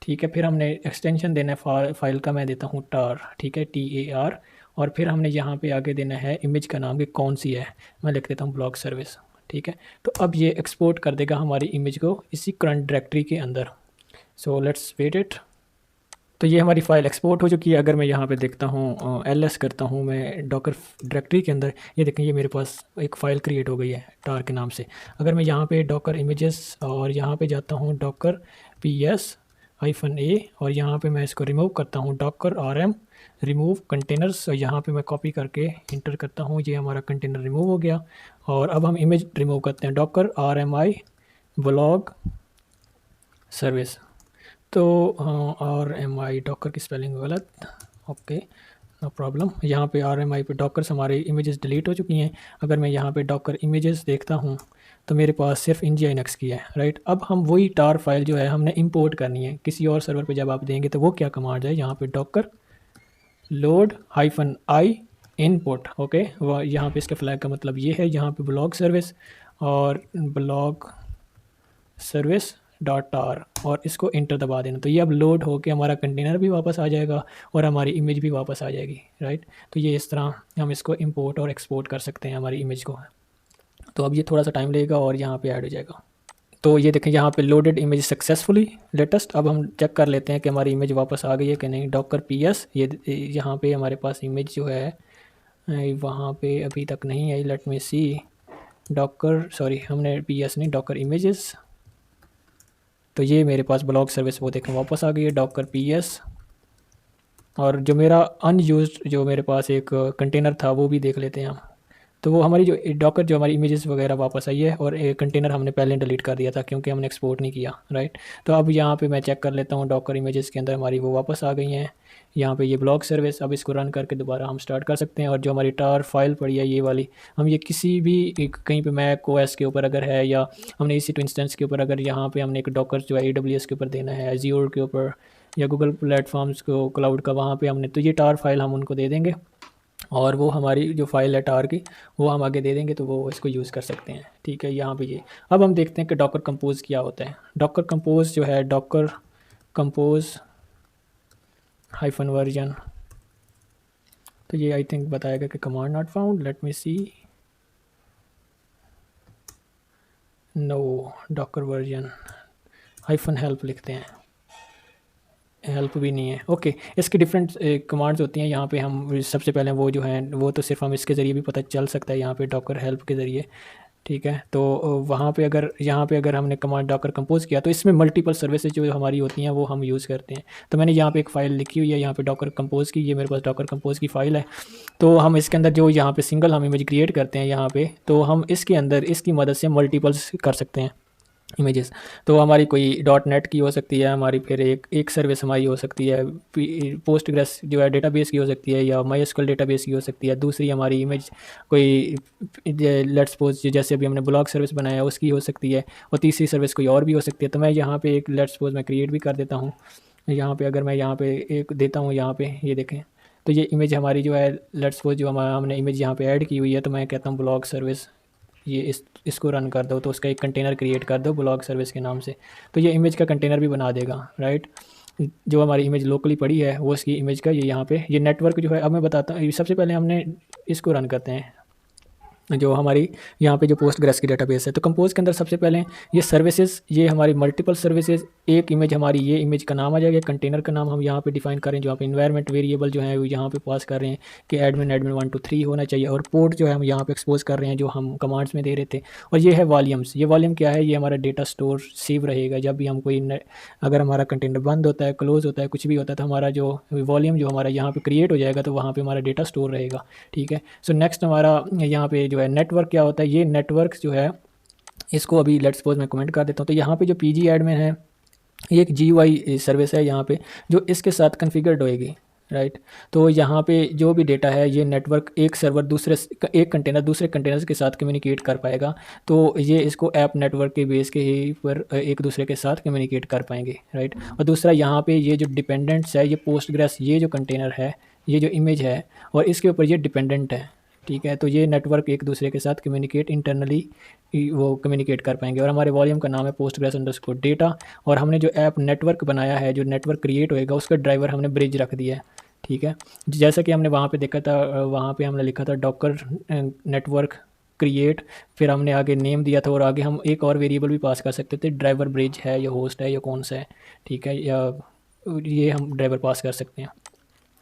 ठीक है, फिर हमने एक्सटेंशन देना है फ़ाइल का, मैं देता हूँ टार। ठीक है, TAR। और फिर हमने यहाँ पे आगे देना है इमेज का नाम कि कौन सी है, मैं लिख देता हूँ ब्लॉक सर्विस। ठीक है, तो अब ये एक्सपोर्ट कर देगा हमारी इमेज को इसी करंट डायरेक्टरी के अंदर। So let's wait it. तो ये हमारी फ़ाइल एक्सपोर्ट हो चुकी है। अगर मैं यहाँ पे देखता हूँ LS करता हूँ मैं डॉकर डायरेक्टरी के अंदर, ये देखें ये मेरे पास एक फ़ाइल क्रिएट हो गई है टार के नाम से। अगर मैं यहाँ पे डॉकर इमेजेस और यहाँ पे जाता हूँ डॉकर PS-A और यहाँ पे मैं इसको रिमूव करता हूँ डॉकर RM रिमूव कंटेनर्स, और यहाँ पे मैं कॉपी करके इंटर करता हूँ, ये हमारा कंटेनर रिमूव हो गया। और अब हम इमेज रिमूव करते हैं डॉकर RMI ब्लॉक सर्विस। तो RMI डॉकर की स्पेलिंग गलत, ओके नो प्रॉब्लम। यहाँ पे RMI पे डॉकर्स हमारे इमेजेस डिलीट हो चुकी हैं। अगर मैं यहाँ पे डॉकर इमेजेस देखता हूँ तो मेरे पास सिर्फ nginx की है, राइट। अब हम वही टार फाइल जो है हमने इंपोर्ट करनी है किसी और सर्वर पे। जब आप देंगे तो वो क्या कमांड है, यहाँ पे Docker load -i input. Okay, वह यहाँ पे इसके फ्लैग का मतलब ये है, यहाँ पे ब्लॉक सर्विस और ब्लॉक सर्विस .tar और इसको इंटर दबा देना। तो ये अब लोड होके हमारा कंटेनर भी वापस आ जाएगा और हमारी इमेज भी वापस आ जाएगी, राइट। तो ये इस तरह हम इसको इंपोर्ट और एक्सपोर्ट कर सकते हैं हमारी इमेज को। तो अब ये थोड़ा सा टाइम लगेगा और यहाँ पे ऐड हो जाएगा। तो ये देखें यहाँ पे लोडेड इमेज सक्सेसफुली लेटेस्ट। अब हम चेक कर लेते हैं कि हमारी इमेज वापस आ गई है कि नहीं। डॉकर PS, ये यहाँ पे हमारे पास इमेज जो है वहाँ पे अभी तक नहीं आई। लेट मी सी डॉकर, सॉरी हमने PS नहीं, डॉकर इमेजेस। तो ये मेरे पास ब्लॉक सर्विस वो देखें वापस आ गई है डॉकर PS। और जो मेरा अनयूज्ड जो मेरे पास एक कंटेनर था वो भी देख लेते हैं हम। तो वो हमारी जो डॉकर जो हमारी इमेजेस वगैरह वापस आई है, और एक कंटेनर हमने पहले डिलीट कर दिया था क्योंकि हमने एक्सपोर्ट नहीं किया, राइट। तो अब यहाँ पे मैं चेक कर लेता हूँ डॉकर इमेजेस के अंदर हमारी वो वापस आ गई हैं। यहाँ पे ये ब्लॉक सर्विस, अब इसको रन करके दोबारा हम स्टार्ट कर सकते हैं। और जो हमारी टार फाइल पड़ी है ये वाली, हम ये किसी भी कहीं पे मैक OS के ऊपर अगर है, या हमने EC2 इंस्टेंस के ऊपर अगर यहाँ पे हमने एक डॉकर जो है AWS के ऊपर देना है, Azure के ऊपर या गूगल प्लेटफॉर्म्स को क्लाउड का, वहाँ पे हमने, तो ये टार फाइल हम उनको दे देंगे और वो हमारी जो फाइल है टार की वो हम आगे दे देंगे, तो वो इसको यूज़ कर सकते हैं। ठीक है, यहाँ पे ये अब हम देखते हैं कि डॉकर कंपोज क्या होता है। डॉकर कंपोज जो है डॉकर कंपोज -वर्जन, तो ये आई थिंक बताएगा कि command not found. Let me see, no docker version -help लिखते हैं, हेल्प भी नहीं है। ओके, इसकी डिफरेंट कमांड्स होती हैं। यहाँ पे हम सबसे पहले वो जो हैं वो तो सिर्फ हम इसके ज़रिए भी पता चल सकता है, यहाँ पे डॉकर हेल्प के ज़रिए। ठीक है, तो वहाँ पे अगर यहाँ पे अगर हमने कमांड डॉकर कंपोज किया तो इसमें मल्टीपल सर्विसेज जो हमारी होती हैं वो हम यूज़ करते हैं। तो मैंने यहाँ पे एक फ़ाइल लिखी हुई है, यहाँ पे डॉकर कंपोज की, ये मेरे पास डॉकर कंपोज की फ़ाइल है। तो हम इसके अंदर जो यहाँ पे सिंगल हम इमेज क्रिएट करते हैं यहाँ पे, तो हम इसके अंदर इसकी मदद से मल्टीपल्स कर सकते हैं। इमेजेस। तो हमारी कोई डॉट नेट की हो सकती है हमारी, फिर एक सर्विस हमारी हो सकती है पोस्टग्रेस जो है डेटाबेस की हो सकती है, या माईएसक्यूएल डेटाबेस की हो सकती है। दूसरी हमारी इमेज कोई लेट्स सपोज जैसे अभी हमने ब्लॉग सर्विस बनाया है उसकी हो सकती है, और तीसरी सर्विस कोई और भी हो सकती है। तो मैं यहाँ पे एक लेट्स सपोज मैं क्रिएट भी कर देता हूँ। यहाँ पे अगर मैं यहाँ पे एक देता हूँ, यहाँ पे ये देखें, तो ये इमेज हमारी जो है लेट्स सपोज जो हमारा हमने इमेज यहाँ पे ऐड की हुई है, तो मैं कहता हूँ ब्लॉग सर्विस, ये इसको रन कर दो, तो उसका एक कंटेनर क्रिएट कर दो ब्लॉग सर्विस के नाम से। तो ये इमेज का कंटेनर भी बना देगा, राइट। जो हमारी इमेज लोकली पड़ी है वो उसकी इमेज का ये यहाँ पे ये नेटवर्क जो है, अब मैं बताता हूँ। सबसे पहले हमने इसको रन करते हैं, जो हमारी यहाँ पे जो पोस्टग्रेस की डेटाबेस है। तो कंपोज के अंदर सबसे पहले ये सर्विसेज, ये हमारी मल्टीपल सर्विसेज, एक इमेज हमारी, ये इमेज का नाम आ जाएगा, कंटेनर का नाम हम यहाँ पे डिफाइन करें, जो यहाँ पे इन्वायरमेंट वेरिएबल जो है वो यहाँ पे पास कर रहे हैं कि एडमिन 1 2 3 होना चाहिए, और पोर्ट जो है हम यहाँ पे एक्सपोज कर रहे हैं जो हम कमांड्स में दे रहे थे। और ये है वॉल्यूम्स, ये वॉल्यूम क्या है, ये हमारा डेटा स्टोर सेव रहेगा। जब भी हम कोई अगर हमारा कंटेनर बंद होता है, क्लोज होता है, कुछ भी होता है, तो हमारा जो वॉल्यूम जो हमारा यहाँ पे क्रिएट हो जाएगा, तो वहाँ पे हमारा डेटा स्टोर रहेगा, ठीक है। सो नेक्स्ट हमारा यहाँ पे जो है नेटवर्क क्या होता है, ये नेटवर्क जो है इसको अभी लेट्स सपोज मैं कमेंट कर देता हूँ। तो यहाँ पे जो पीजी एडमिन है, ये एक जीयूआई सर्विस है यहाँ पे जो इसके साथ कन्फिगर्ड होएगी, राइट। तो यहाँ पे जो भी डेटा है ये नेटवर्क एक सर्वर दूसरे एक कंटेनर दूसरे कंटेनर के साथ कम्युनिकेट कर पाएगा। तो ये इसको ऐप नेटवर्क के बेस के ही पर एक दूसरे के साथ कम्युनिकेट कर पाएंगे, राइट। और दूसरा यहाँ पे ये जो डिपेंडेंट्स है, ये पोस्टग्रेस, ये जो कंटेनर है, ये जो इमेज है, और इसके ऊपर ये डिपेंडेंट है, ठीक है। तो ये नेटवर्क एक दूसरे के साथ कम्युनिकेट इंटरनली वो कम्युनिकेट कर पाएंगे। और हमारे वॉल्यूम का नाम है पोस्टग्रेस अंडरस्कोर डेटा, और हमने जो ऐप नेटवर्क बनाया है, जो नेटवर्क क्रिएट होएगा उसका ड्राइवर हमने ब्रिज रख दिया है, ठीक है। जैसा कि हमने वहाँ पे देखा था, वहाँ पे हमने लिखा था डॉकर नेटवर्क क्रिएट, फिर हमने आगे नेम दिया था, और आगे हम एक और वेरिएबल भी पास कर सकते थे, ड्राइवर ब्रिज है या होस्ट है या कौन सा है, ठीक है, या ये हम ड्राइवर पास कर सकते हैं।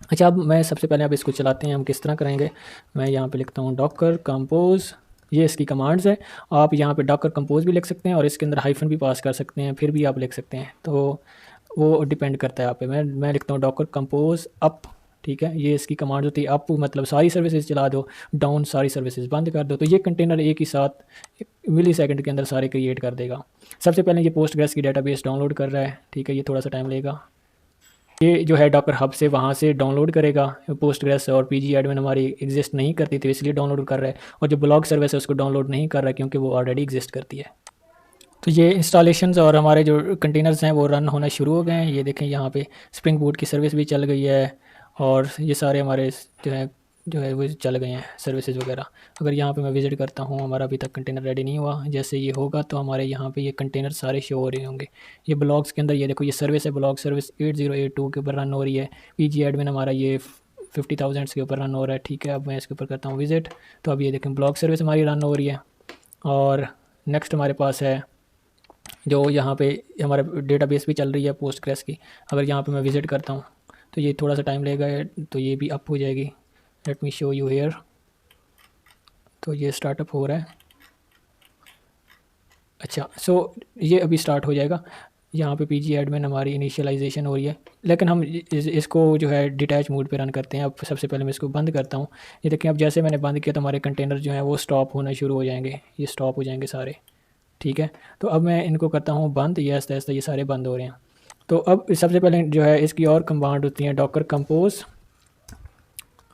अच्छा, अब मैं सबसे पहले अब इसको चलाते हैं, हम किस तरह करेंगे। मैं यहाँ पे लिखता हूँ डॉकर कंपोज, ये इसकी कमांड्स है। आप यहाँ पे डॉकर कंपोज भी लिख सकते हैं और इसके अंदर हाइफन भी पास कर सकते हैं, फिर भी आप लिख सकते हैं, तो वो डिपेंड करता है आप पे। मैं लिखता हूँ डॉकर कंपोज अप, ठीक है। ये इसकी कमांड होती है, अप मतलब सारी सर्विसेज चला दो, डाउन सारी सर्विसेज बंद कर दो। तो ये कंटेनर एक ही साथ मिली सेकंड के अंदर सारे क्रिएट कर देगा। सबसे पहले ये पोस्टग्रेस की डेटाबेस डाउनलोड कर रहा है, ठीक है, ये थोड़ा सा टाइम लेगा। ये जो है डॉकर हब से वहाँ से डाउनलोड करेगा। पोस्टग्रेस और पीजी एडमिन हमारी एग्जिस्ट नहीं करती थी, इसलिए डाउनलोड कर रहा है, और जो ब्लॉग सर्विस है उसको डाउनलोड नहीं कर रहा है क्योंकि वो ऑलरेडी एग्जिस्ट करती है। तो ये इंस्टॉलेशंस और हमारे जो कंटेनर्स हैं वो रन होना शुरू हो गए हैं। ये देखें यहाँ पे स्प्रिंग बूट की सर्विस भी चल गई है, और ये सारे हमारे जो है वो चल गए हैं सर्विसेज वगैरह। अगर यहाँ पे मैं विज़िट करता हूँ, हमारा अभी तक कंटेनर रेडी नहीं हुआ, जैसे ये होगा तो हमारे यहाँ पे ये कंटेनर सारे शो हो रहे होंगे। ये ब्लॉग्स के अंदर ये देखो, ये सर्विस है, ब्लॉग सर्विस 8082 के ऊपर रन हो रही है। पीजी एडमिन हमारा ये 50,000 के ऊपर रन हो रहा है, ठीक है। अब मैं इसके ऊपर करता हूँ विज़िट, तो अब ये देखें ब्लॉग सर्विस हमारी रन हो रही है। और नेक्स्ट हमारे पास है जो यहाँ पे हमारा डेटाबेस भी चल रही है पोस्टग्रेस की। अगर यहाँ पे मैं विज़िट करता हूँ तो ये थोड़ा सा टाइम लेगा, तो ये भी अप हो जाएगी। Let me show you here, तो ये स्टार्टअप हो रहा है। अच्छा, सो ये अभी स्टार्ट हो जाएगा। यहाँ पे पीजी एडमिन हमारी इनिशियलाइजेशन हो रही है, लेकिन हम इसको जो है डिटैच मोड पे रन करते हैं। अब सबसे पहले मैं इसको बंद करता हूँ। ये देखिए, अब जैसे मैंने बंद किया तो हमारे कंटेनर जो हैं वो स्टॉप होना शुरू हो जाएंगे, ये स्टॉप हो जाएंगे सारे, ठीक है। तो अब मैं इनको करता हूँ बंद, ये आस्ते आस्ते ये सारे बंद हो रहे हैं। तो अब सबसे पहले जो है इसकी और कमांड होती है डॉकर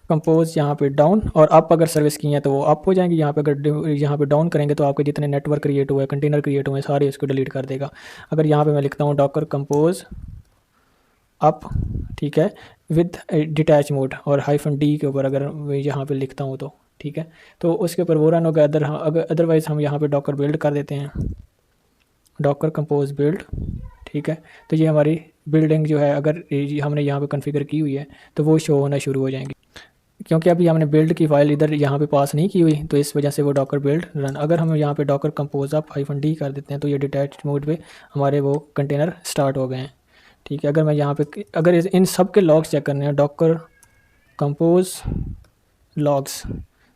कंपोज यहाँ पे डाउन और अप। अगर सर्विस की हैं तो वो अप हो जाएंगी। यहाँ पे अगर यहाँ पे डाउन करेंगे तो आपके जितने नेटवर्क क्रिएट हुए, कंटेनर क्रिएट हुए, सारे इसको डिलीट कर देगा। अगर यहाँ पे मैं लिखता हूँ डॉकर कंपोज अप, ठीक है, विद डिटैच मोड और -d के ऊपर अगर मैं यहाँ पे लिखता हूँ तो ठीक है, तो उसके ऊपर वो रन होगा। अगर अदरवाइज़ हम यहाँ पे डॉकर बिल्ड कर देते हैं, डॉकर कंपोज बिल्ड, ठीक है। तो ये हमारी बिल्डिंग जो है अगर हमने यहाँ पे कॉन्फ़िगर की हुई है तो वो शो होना शुरू हो जाएंगी, क्योंकि अभी हमने बिल्ड की फाइल इधर यहाँ पे पास नहीं की हुई, तो इस वजह से वो डॉकर बिल्ड रन। अगर हम यहाँ पे डॉकर कंपोज अप -d कर देते हैं तो ये डिटैच मोड पे हमारे वो कंटेनर स्टार्ट हो गए हैं, ठीक है। अगर मैं यहाँ पे अगर इन सब के लॉग्स चेक करने हैं, डॉकर कंपोज लॉग्स,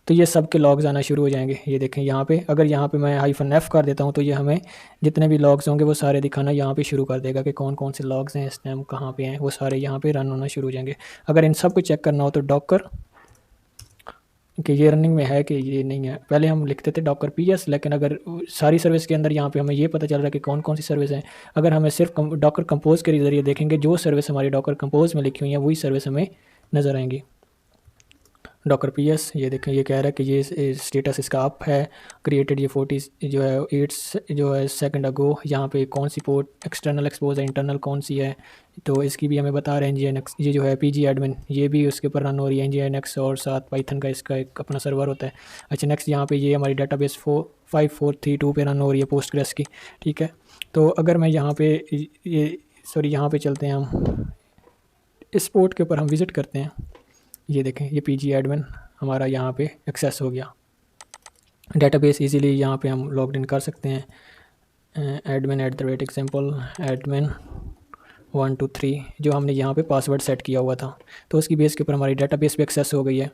तो ये सब के लॉग्स आना शुरू हो जाएंगे। ये देखें यहाँ पे, अगर यहाँ पे मैं -f कर देता हूँ तो ये हमें जितने भी लॉग्स होंगे वो सारे दिखाना यहाँ पे शुरू कर देगा कि कौन कौन से लॉग्स हैं इस टाइम, कहाँ पे हैं, वो सारे यहाँ पे रन होना शुरू हो जाएंगे। अगर इन सब को चेक करना हो तो डॉकर कि ये रनिंग में है कि ये नहीं है। पहले हम लिखते थे डॉकर पीएस, लेकिन अगर सारी सर्विस के अंदर यहाँ पे हमें ये पता चल रहा है कि कौन कौन सी सर्विस हैं। अगर हमें सिर्फ डॉकर कंपोज के ज़रिए देखेंगे, जो सर्विस हमारी डॉकर कंपोज में लिखी हुई है वही सर्विस हमें नज़र आएंगी। डॉकर पीएस, ये देखें, ये कह रहा है कि ये स्टेटस इसका अप है, क्रिएटेड ये 40 जो है 8 जो है सेकंड अगो। यहाँ पे कौन सी पोर्ट एक्सटर्नल एक्सपोज है, इंटरनल कौन सी है, तो इसकी भी हमें बता रहे हैं NGINX। ये जो है PG एडमिन, ये भी उसके ऊपर रन हो रही है NGINX, और साथ पाइथन का इसका एक अपना सर्वर होता है। अच्छा नेक्स्ट, यहाँ पे ये हमारी डेटाबेस 5432 पे रन हो रही है पोस्टग्रेस की, ठीक है। तो अगर मैं यहाँ पे ये सॉरी यहाँ पे चलते हैं, हम इस पोर्ट के ऊपर हम विज़िट करते हैं। ये देखें, ये PG एडमिन हमारा यहाँ पे एक्सेस हो गया। डेटाबेस इजीली यहाँ पे हम लॉग इन कर सकते हैं। admin@example admin 123 जो हमने यहाँ पे पासवर्ड सेट किया हुआ था, तो उसकी बेस के ऊपर हमारी डेटाबेस भी एक्सेस हो गई है।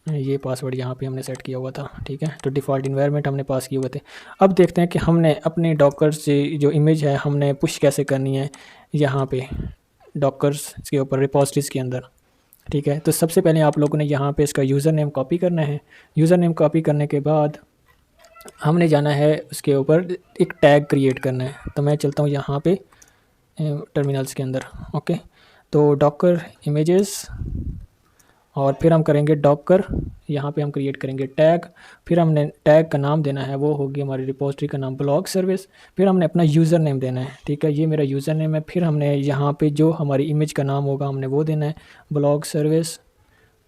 ये पासवर्ड यहाँ पे हमने सेट किया हुआ था, ठीक है। तो डिफ़ॉल्ट इन्वायरमेंट हमने पास किए हुए थे। अब देखते हैं कि हमने अपने डॉकर से जो इमेज है हमने पुश कैसे करनी है यहाँ पे डॉकर्स के ऊपर रिपोजिटरीज़ के अंदर, ठीक है। तो सबसे पहले आप लोगों ने यहाँ पे इसका यूज़र नेम कॉपी करना है। यूज़र नेम कॉपी करने के बाद हमने जाना है उसके ऊपर एक टैग क्रिएट करना है। तो मैं चलता हूँ यहाँ पे टर्मिनल्स के अंदर, ओके। तो डॉकर इमेजेस, और फिर हम करेंगे डॉकर, यहाँ पे हम क्रिएट करेंगे टैग। फिर हमने टैग का नाम देना है, वो होगी हमारी रिपोजिटरी का नाम ब्लॉग सर्विस। फिर हमने अपना यूज़र नेम देना है, ठीक है। ये मेरा यूज़र नेम है। फिर हमने यहाँ पे जो हमारी इमेज का नाम होगा हमने वो देना है, ब्लॉग सर्विस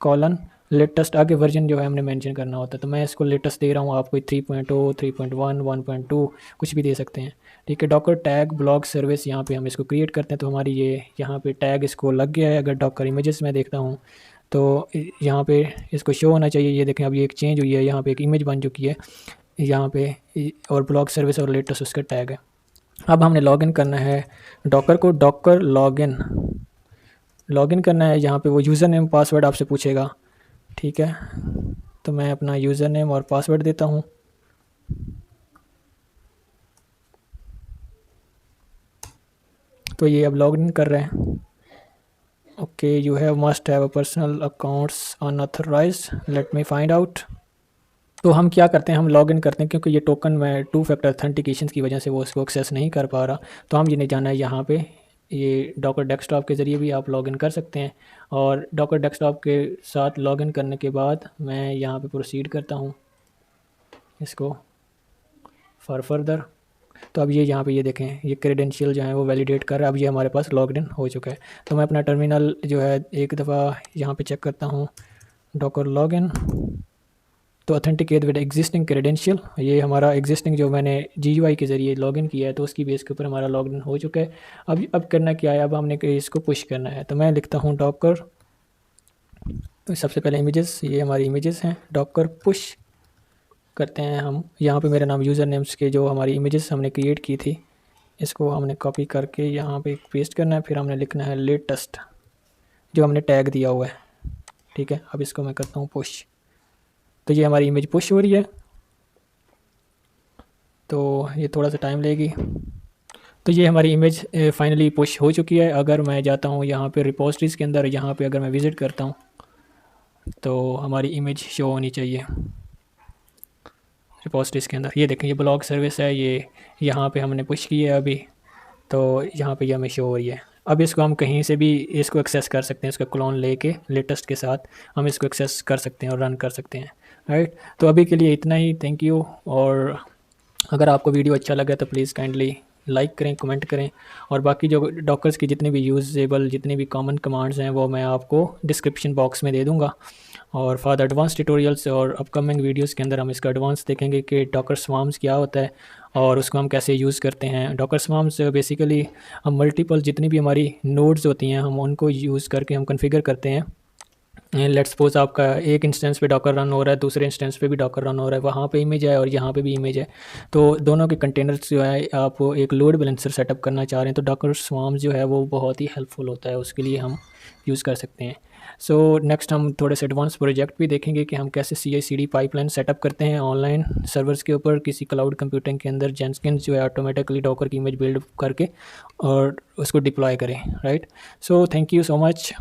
कॉलन लेटेस्ट। आगे वर्जन जो है हमने मेंशन करना होता है, तो मैं इसको लेटेस्ट दे रहा हूँ। आप कोई 3.0 3.1 1.2 कुछ भी दे सकते हैं, ठीक है। डॉकर टैग ब्लॉग सर्विस, यहाँ पे हम इसको क्रिएट करते हैं। तो हमारी ये यहाँ पे टैग इसको लग गया है। अगर डॉकर इमेजेस में देखता हूँ तो यहाँ पे इसको शो होना चाहिए। ये देखें, अब ये एक चेंज हुई है, यहाँ पे एक इमेज बन चुकी है यहाँ पे, और ब्लॉग सर्विस और लेटेस्ट उसका टैग है। अब हमने लॉगिन करना है डॉकर को, डॉकर लॉगिन करना है। यहाँ पे वो यूज़र नेम पासवर्ड आपसे पूछेगा, ठीक है। तो मैं अपना यूज़र नेम और पासवर्ड देता हूँ। तो ये अब लॉगिन कर रहे हैं। Okay, you have must have a personal accounts unauthorised, let me find out. तो हम क्या करते हैं, हम लॉगिन करते हैं, क्योंकि ये टोकन में 2 फैक्टर ऑथेंटिकेशन की वजह से वो इसको एक्सेस नहीं कर पा रहा। तो हम ये नहीं जाना है यहाँ पे, ये डॉकर डेस्कटॉप के ज़रिए भी आप लॉगिन कर सकते हैं। और डॉकर डेस्कटॉप के साथ लॉगिन करने के बाद मैं यहाँ पे प्रोसीड करता हूँ इसको फॉर फर्दर। तो अब ये यहाँ पे ये देखें, ये क्रेडेंशियल जो है वो वैलिडेट कर रहा है। अब ये हमारे पास लॉग्ड इन हो चुका है। तो मैं अपना टर्मिनल जो है एक दफ़ा यहाँ पे चेक करता हूँ, डॉकर लॉगिन, तो ऑथेंटिकेट विद एग्जिस्टिंग क्रेडेंशियल। ये हमारा एग्जिस्टिंग जो मैंने GUI के ज़रिए लॉगिन किया है, तो उसकी बेस के ऊपर हमारा लॉगिन हो चुका है। अब करना क्या है, अब हमने इसको पुश करना है। तो मैं लिखता हूँ डॉकर, तो सबसे पहले इमेजेस, ये हमारी इमेजेस हैं, डॉकर पुश करते हैं हम। यहाँ पे मेरा नाम यूज़र नेम्स के जो हमारी इमेजेस हमने क्रिएट की थी, इसको हमने कॉपी करके यहाँ पे पेस्ट करना है। फिर हमने लिखना है लेटेस्ट, जो हमने टैग दिया हुआ है, ठीक है। अब इसको मैं करता हूँ पुश, तो ये हमारी इमेज पुश हो रही है। तो ये थोड़ा सा टाइम लेगी। तो ये हमारी इमेज फाइनली पुश हो चुकी है। अगर मैं जाता हूँ यहाँ पे रिपोजिटरीज़ के अंदर, यहाँ पे अगर मैं विज़िट करता हूँ तो हमारी इमेज शो होनी चाहिए रिपोजिटरीज़ के अंदर। ये देखें, ये ब्लॉग सर्विस है, ये यहाँ पे हमने पुश की है अभी, तो यहाँ पे ये हमें शो हो रही है। अब इसको हम कहीं से भी इसको एक्सेस कर सकते हैं, इसका क्लोन लेके लेटेस्ट के साथ हम इसको एक्सेस कर सकते हैं और रन कर सकते हैं, राइट। तो अभी के लिए इतना ही, थैंक यू। और अगर आपको वीडियो अच्छा लगा तो प्लीज़ काइंडली लाइक करें, कमेंट करें, और बाकी जो डॉकर्स की जितनी भी यूजेबल जितनी भी कॉमन कमांड्स हैं वो मैं आपको डिस्क्रिप्शन बॉक्स में दे दूँगा। और फॉर द एडवांस ट्यूटोरियल्स और अपकमिंग वीडियोस के अंदर हम इसका एडवांस देखेंगे कि डॉकर स्वार्म्स क्या होता है और उसको हम कैसे यूज़ करते हैं। डॉकर स्वार्म्स बेसिकली हम मल्टीपल जितनी भी हमारी नोड्स होती हैं हम उनको यूज़ करके हम कॉन्फ़िगर करते हैं। लेट्स सपोज आपका एक इंस्टेंस पे डॉकर रन हो रहा है, दूसरे इंस्टेंस पे भी डॉकर रन हो रहा है, वहाँ पे इमेज है और यहाँ पे भी इमेज है। तो दोनों के कंटेनर्स जो है आप एक लोड बैलेंसर सेटअप करना चाह रहे हैं तो डॉकर स्वार्म्स जो है वो बहुत ही हेल्पफुल होता है, उसके लिए हम यूज़ कर सकते हैं। सो नेक्स्ट हम थोड़े से एडवांस प्रोजेक्ट भी देखेंगे कि हम कैसे CI/CD पाइपलाइन सेटअप करते हैं ऑनलाइन सर्वर्स के ऊपर किसी क्लाउड कंप्यूटिंग के अंदर। जेनकिंस जो है ऑटोमेटिकली डॉकर की इमेज बिल्ड करके और उसको डिप्लॉय करें, right. So thank you so much.